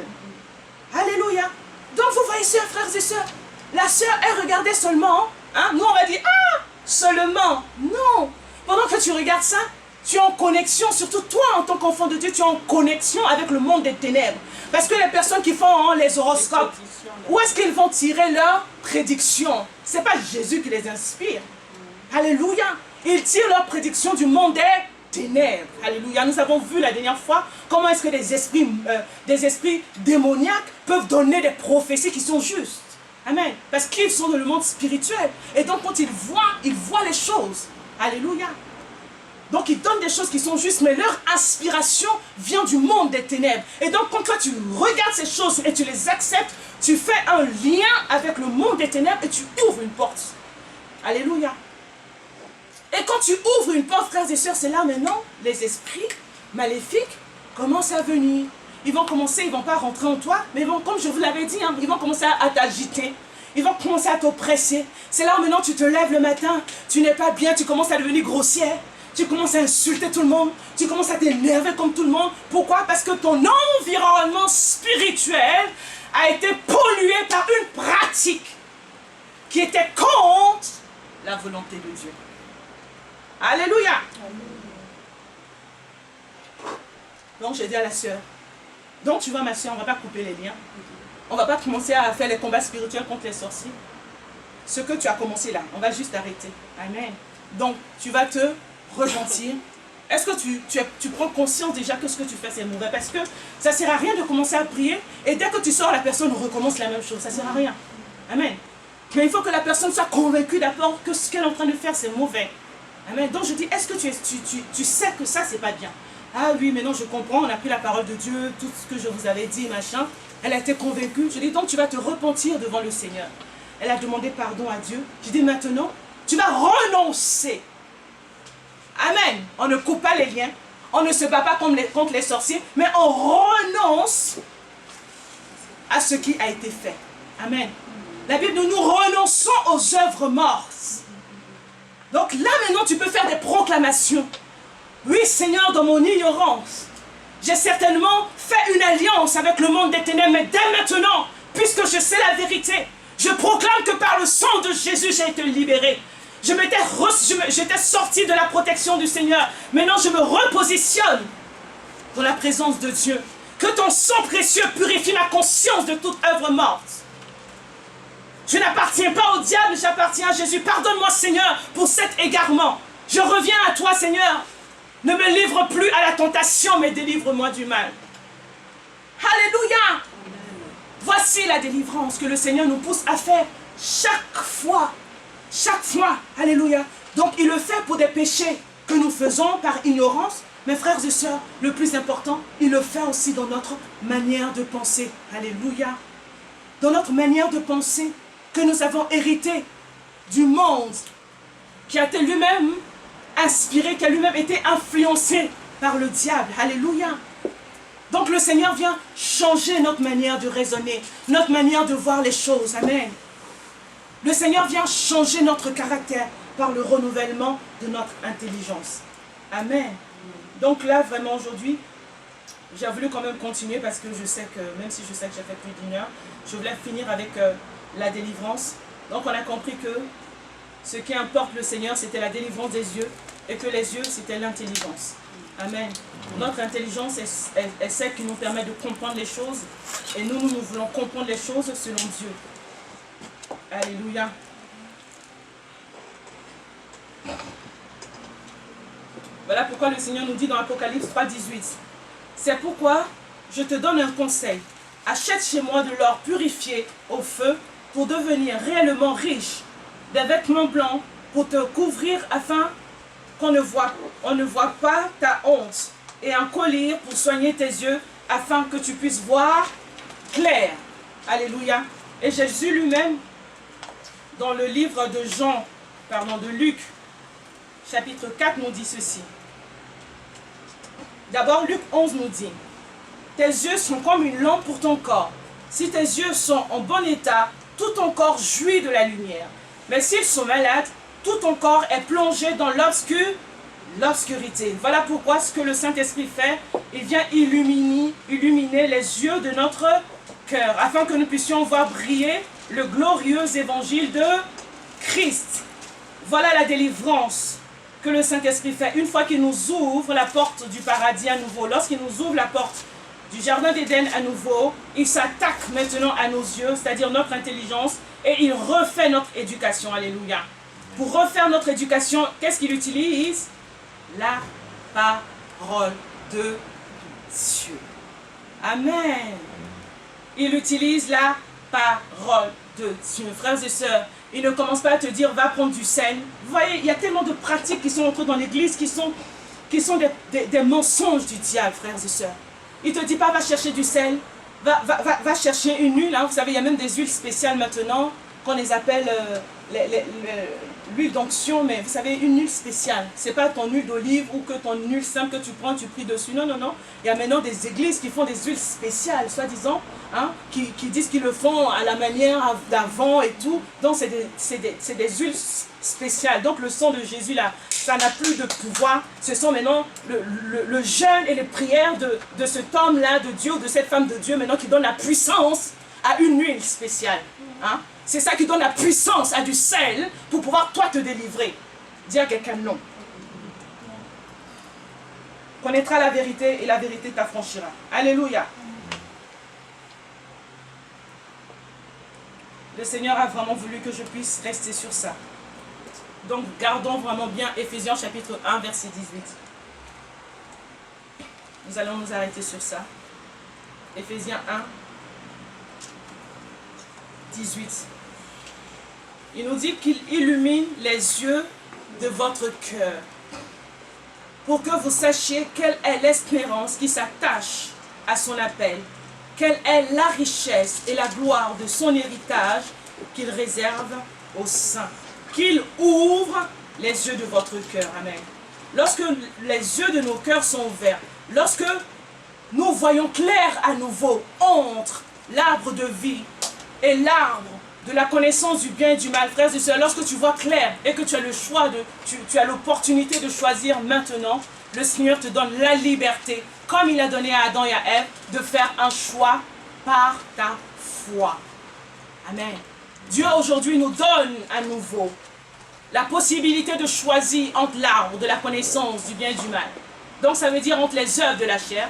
Alléluia. Donc vous voyez, sœurs, frères et sœurs, la sœur, elle regardait seulement, hein, nous on va dire, ah, seulement. Non. Pendant que tu regardes ça, tu es en connexion, surtout toi en tant qu'enfant de Dieu, tu es en connexion avec le monde des ténèbres. Parce que les personnes qui font les horoscopes, où est-ce qu'ils vont tirer leurs prédictions? Ce n'est pas Jésus qui les inspire. Alléluia. Ils tirent leurs prédictions du monde des ténèbres. Alléluia. Nous avons vu la dernière fois comment est-ce que des esprits démoniaques peuvent donner des prophéties qui sont justes. Amen. Parce qu'ils sont dans le monde spirituel. Et donc quand ils voient les choses. Alléluia. Donc ils donnent des choses qui sont justes, mais leur inspiration vient du monde des ténèbres. Et donc quand toi tu regardes ces choses et tu les acceptes, tu fais un lien avec le monde des ténèbres et tu ouvres une porte. Alléluia. Et quand tu ouvres une porte, frères et sœurs, c'est là maintenant, les esprits maléfiques commencent à venir. Ils vont commencer, ils ne vont pas rentrer en toi, mais ils vont, comme je vous l'avais dit, hein, ils vont commencer à t'agiter. Ils vont commencer à t'oppresser. C'est là où maintenant tu te lèves le matin, tu n'es pas bien, tu commences à devenir grossière. Tu commences à insulter tout le monde, tu commences à t'énerver comme tout le monde. Pourquoi? Parce que ton environnement spirituel a été pollué par une pratique. qui était contre la volonté de Dieu. Alléluia. Donc j'ai dit à la sœur, donc tu vois ma sœur, on ne va pas couper les liens. On ne va pas commencer à faire les combats spirituels contre les sorciers. Ce que tu as commencé là, on va juste arrêter. Amen. Donc tu vas te repentir. Est-ce que tu prends conscience déjà que ce que tu fais c'est mauvais? Parce que ça ne sert à rien de commencer à prier et dès que tu sors, la personne recommence la même chose. Ça ne sert à rien. Amen. Mais il faut que la personne soit convaincue d'abord que ce qu'elle est en train de faire c'est mauvais. Amen. Donc je dis, est-ce que tu sais que ça c'est pas bien? Ah oui, mais non, je comprends, on a pris la parole de Dieu, tout ce que je vous avais dit, machin. Elle a été convaincue. Je dis, donc tu vas te repentir devant le Seigneur. Elle a demandé pardon à Dieu. Je dis, maintenant, tu vas renoncer. Amen. On ne coupe pas les liens. On ne se bat pas contre les sorciers, mais on renonce à ce qui a été fait. Amen. La Bible dit, nous renonçons aux œuvres mortes. Donc là, maintenant, tu peux faire des proclamations. Oui, Seigneur, dans mon ignorance, j'ai certainement fait une alliance avec le monde des ténèbres, mais dès maintenant, puisque je sais la vérité, je proclame que par le sang de Jésus, j'ai été libéré. J'étais sorti de la protection du Seigneur. Maintenant, je me repositionne dans la présence de Dieu. Que ton sang précieux purifie ma conscience de toute œuvre morte. Je n'appartiens pas au diable, j'appartiens à Jésus. Pardonne-moi, Seigneur, pour cet égarement. Je reviens à toi, Seigneur. Ne me livre plus à la tentation, mais délivre-moi du mal. Alléluia. Voici la délivrance que le Seigneur nous pousse à faire chaque fois. Chaque fois. Alléluia. Donc il le fait pour des péchés que nous faisons par ignorance. Mes frères et sœurs, le plus important, il le fait aussi dans notre manière de penser. Alléluia. Dans notre manière de penser que nous avons hérité du monde qui a été lui-même inspiré, qui a lui-même été influencé par le diable. Alléluia. Donc le Seigneur vient changer notre manière de raisonner, notre manière de voir les choses. Amen. Le Seigneur vient changer notre caractère par le renouvellement de notre intelligence. Amen. Donc là, vraiment aujourd'hui, j'ai voulu quand même continuer parce que je sais que, même si je sais que j'ai fait plus d'une heure, je voulais finir avec la délivrance. Donc on a compris que ce qui importe le Seigneur, c'était la délivrance des yeux et que les yeux, c'était l'intelligence. Amen. Notre intelligence est celle qui nous permet de comprendre les choses et nous voulons comprendre les choses selon Dieu. Alléluia. Voilà pourquoi le Seigneur nous dit dans Apocalypse 3, 18. C'est pourquoi je te donne un conseil. Achète chez moi de l'or purifié au feu pour devenir réellement riche, des vêtements blancs pour te couvrir afin qu'on ne voit pas ta honte, et un collier pour soigner tes yeux afin que tu puisses voir clair. Alléluia. Et Jésus lui-même, dans le livre de Luc, chapitre 4, nous dit ceci. D'abord, Luc 11 nous dit, tes yeux sont comme une lampe pour ton corps. Si tes yeux sont en bon état, tout ton corps jouit de la lumière. Mais s'ils sont malades, tout ton corps est plongé dans l'obscurité. Voilà pourquoi ce que le Saint-Esprit fait, il vient illuminer les yeux de notre cœur, afin que nous puissions voir briller le glorieux évangile de Christ. Voilà la délivrance que le Saint-Esprit fait. Une fois qu'il nous ouvre la porte du paradis à nouveau, lorsqu'il nous ouvre la porte du jardin d'Éden à nouveau, il s'attaque maintenant à nos yeux, c'est-à-dire notre intelligence, et il refait notre éducation. Alléluia. Pour refaire notre éducation, qu'est-ce qu'il utilise? La parole de Dieu. Amen. Il utilise la parole de Dieu. Frères et sœurs, il ne commence pas à te dire va prendre du sel. Vous voyez, il y a tellement de pratiques qui sont entrées dans l'église qui sont des mensonges du diable, frères et sœurs. Il ne te dit pas va chercher du sel, va chercher une huile. Hein. Vous savez, il y a même des huiles spéciales maintenant qu'on les appelle l'huile d'onction, mais vous savez, une huile spéciale. Ce n'est pas ton huile d'olive ou que ton huile simple que tu prends, tu pries dessus. Non, non, non. Il y a maintenant des églises qui font des huiles spéciales, soi-disant, hein, qui disent qu'ils le font à la manière d'avant et tout. Donc, c'est des huiles spéciales. Donc, le sang de Jésus, là, ça n'a plus de pouvoir. Ce sont maintenant le jeûne et les prières de cet homme-là, de Dieu, de cette femme de Dieu, maintenant qui donne la puissance à une huile spéciale. Hein. C'est ça qui donne la puissance à du sel pour pouvoir toi te délivrer. Dis à quelqu'un non. Connaîtra la vérité et la vérité t'affranchira. Alléluia. Le Seigneur a vraiment voulu que je puisse rester sur ça. Donc gardons vraiment bien Éphésiens chapitre 1 verset 18. Nous allons nous arrêter sur ça. Éphésiens 1, 18. Il nous dit qu'il illumine les yeux de votre cœur pour que vous sachiez quelle est l'espérance qui s'attache à son appel, quelle est la richesse et la gloire de son héritage qu'il réserve aux saints, qu'il ouvre les yeux de votre cœur. Amen. Lorsque les yeux de nos cœurs sont ouverts, lorsque nous voyons clair à nouveau entre l'arbre de vie et l'arbre de la connaissance du bien et du mal, frères et sœurs, lorsque tu vois clair et que tu as le choix, tu as l'opportunité de choisir maintenant, le Seigneur te donne la liberté, comme il a donné à Adam et à Ève, de faire un choix par ta foi. Amen. Dieu aujourd'hui nous donne à nouveau la possibilité de choisir entre l'arbre de la connaissance du bien et du mal. Donc ça veut dire entre les œuvres de la chair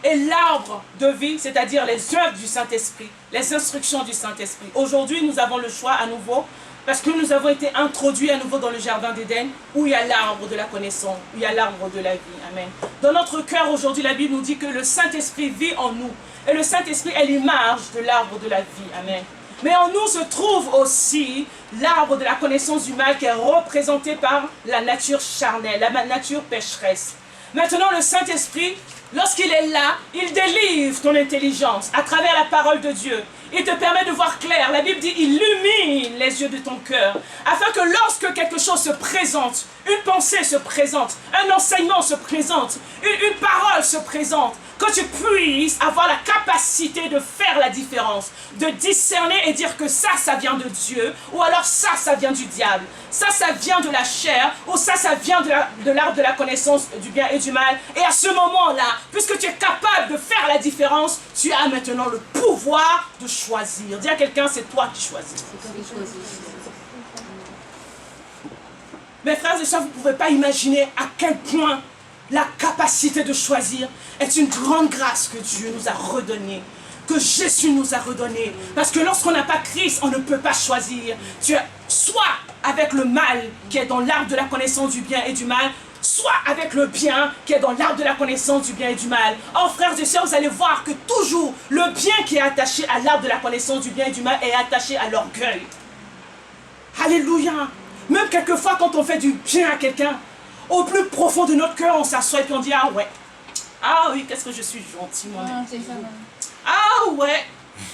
et l'arbre de vie, c'est-à-dire les œuvres du Saint-Esprit, les instructions du Saint-Esprit. Aujourd'hui, nous avons le choix à nouveau, parce que nous avons été introduits à nouveau dans le jardin d'Éden, où il y a l'arbre de la connaissance, où il y a l'arbre de la vie. Amen. Dans notre cœur, aujourd'hui, la Bible nous dit que le Saint-Esprit vit en nous. Et le Saint-Esprit est l'image de l'arbre de la vie. Amen. Mais en nous se trouve aussi l'arbre de la connaissance du mal qui est représenté par la nature charnelle, la nature pécheresse. Maintenant, le Saint-Esprit, lorsqu'il est là, il délivre ton intelligence à travers la parole de Dieu. Il te permet de voir clair. La Bible dit, il illumine les yeux de ton cœur, afin que lorsque quelque chose se présente, une pensée se présente, un enseignement se présente, une parole se présente, que tu puisses avoir la capacité de faire la différence, de discerner et dire que ça vient de Dieu, ou alors ça vient du diable, ça vient de la chair, ou ça vient de l'arbre de la connaissance du bien et du mal. Et à ce moment-là, puisque tu es capable de faire la différence, tu as maintenant le pouvoir de choisir. Dis à quelqu'un, c'est toi qui choisis. Mes frères et sœurs, vous ne pouvez pas imaginer à quel point la capacité de choisir est une grande grâce que Dieu nous a redonnée, que Jésus nous a redonnée. Parce que lorsqu'on n'a pas Christ, on ne peut pas choisir. Tu es soit avec le mal qui est dans l'arbre de la connaissance du bien et du mal, soit avec le bien qui est dans l'arbre de la connaissance du bien et du mal. Or, frères et sœurs, vous allez voir que toujours le bien qui est attaché à l'arbre de la connaissance du bien et du mal est attaché à l'orgueil. Alléluia. Même quelquefois, quand on fait du bien à quelqu'un, au plus profond de notre cœur, on s'assoit et puis on dit, ah ouais, ah oui, qu'est-ce que je suis gentil moi-même. Ah ouais,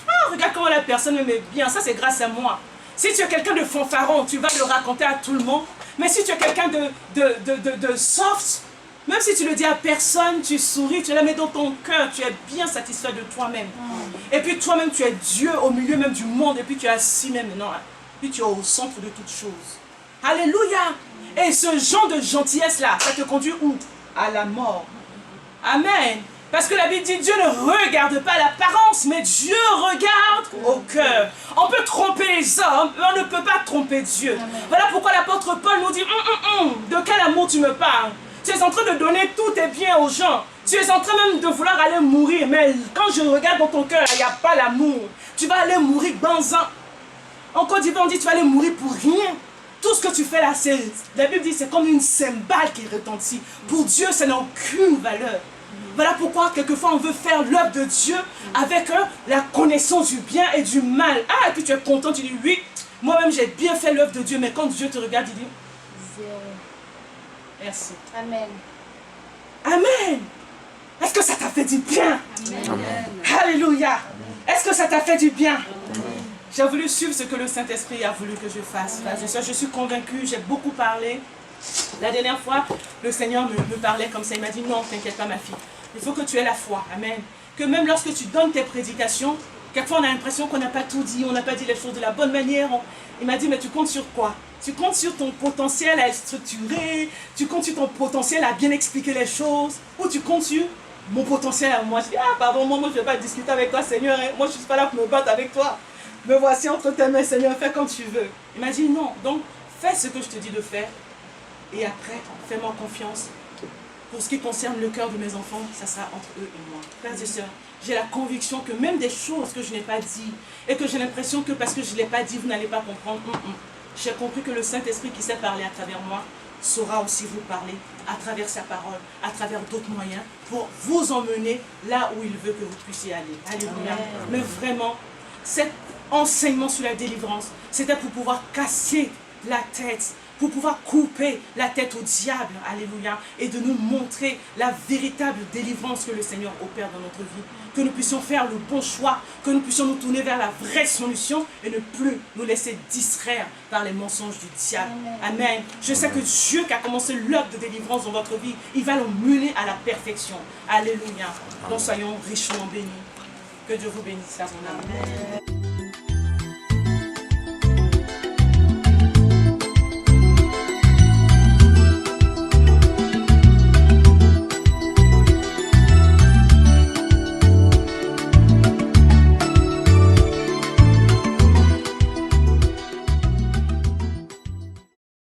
ah, regarde comment la personne m'aimait bien, ça c'est grâce à moi. Si tu es quelqu'un de fanfaron, tu vas le raconter à tout le monde. Mais si tu es quelqu'un de soft, même si tu le dis à personne, tu souris, tu la mets dans ton cœur, tu es bien satisfait de toi-même. Et puis toi-même, tu es Dieu au milieu même du monde, et puis tu es assis même, non, puis tu es au centre de toutes choses. Alléluia. Et ce genre de gentillesse-là, ça te conduit où? À la mort. Amen. Parce que la Bible dit, Dieu ne regarde pas l'apparence, mais Dieu regarde au cœur. On peut tromper les hommes, mais on ne peut pas tromper Dieu. Amen. Voilà pourquoi l'apôtre Paul nous dit, de quel amour tu me parles? Tu es en train de donner tous tes biens aux gens. Tu es en train même de vouloir aller mourir, mais quand je regarde dans ton cœur, il n'y a pas l'amour. Tu vas aller mourir banzan. En Côte d'Ivoire, on dit, tu vas aller mourir pour rien. Tout ce que tu fais là, la Bible dit, c'est comme une cymbale qui retentit. Pour Dieu, ça n'a aucune valeur. Voilà pourquoi, quelquefois, on veut faire l'œuvre de Dieu avec la connaissance du bien et du mal. Ah, et puis tu es content, tu dis, oui, moi-même, j'ai bien fait l'œuvre de Dieu, mais quand Dieu te regarde, il dit, zéro. Merci. Amen. Amen. Est-ce que ça t'a fait du bien? Amen. Alléluia. Est-ce que ça t'a fait du bien? J'ai voulu suivre ce que le Saint-Esprit a voulu que je fasse. Je suis convaincue, j'ai beaucoup parlé. La dernière fois, le Seigneur me parlait comme ça. Il m'a dit, non, t'inquiète pas ma fille. Il faut que tu aies la foi. Amen. Que même lorsque tu donnes tes prédications, quelquefois on a l'impression qu'on n'a pas tout dit, on n'a pas dit les choses de la bonne manière. Il m'a dit, mais tu comptes sur quoi? Tu comptes sur ton potentiel à être structuré, tu comptes sur ton potentiel à bien expliquer les choses, ou tu comptes sur mon potentiel à moi? Je dis, ah pardon, moi je ne vais pas discuter avec toi Seigneur, moi je ne suis pas là pour me battre avec toi. me voici entre tes mains, Seigneur, fais comme tu veux. Il m'a dit non, donc fais ce que je te dis de faire et après, fais-moi confiance. Pour ce qui concerne le cœur de mes enfants, ça sera entre eux et moi. Frères et sœurs, j'ai la conviction que même des choses que je n'ai pas dit et que j'ai l'impression que parce que je ne l'ai pas dit, vous n'allez pas comprendre. J'ai compris que le Saint-Esprit qui sait parler à travers moi saura aussi vous parler à travers sa parole, à travers d'autres moyens pour vous emmener là où il veut que vous puissiez aller. Alléluia. Mais vraiment, cet enseignement sur la délivrance, c'était pour pouvoir casser la tête, pour pouvoir couper la tête au diable, alléluia, et de nous montrer la véritable délivrance que le Seigneur opère dans notre vie, que nous puissions faire le bon choix, que nous puissions nous tourner vers la vraie solution et ne plus nous laisser distraire par les mensonges du diable. Amen. Je sais que Dieu qui a commencé l'œuvre de délivrance dans votre vie, il va nous mener à la perfection. Alléluia. Donc soyons richement bénis. Que Dieu vous bénisse. Amen.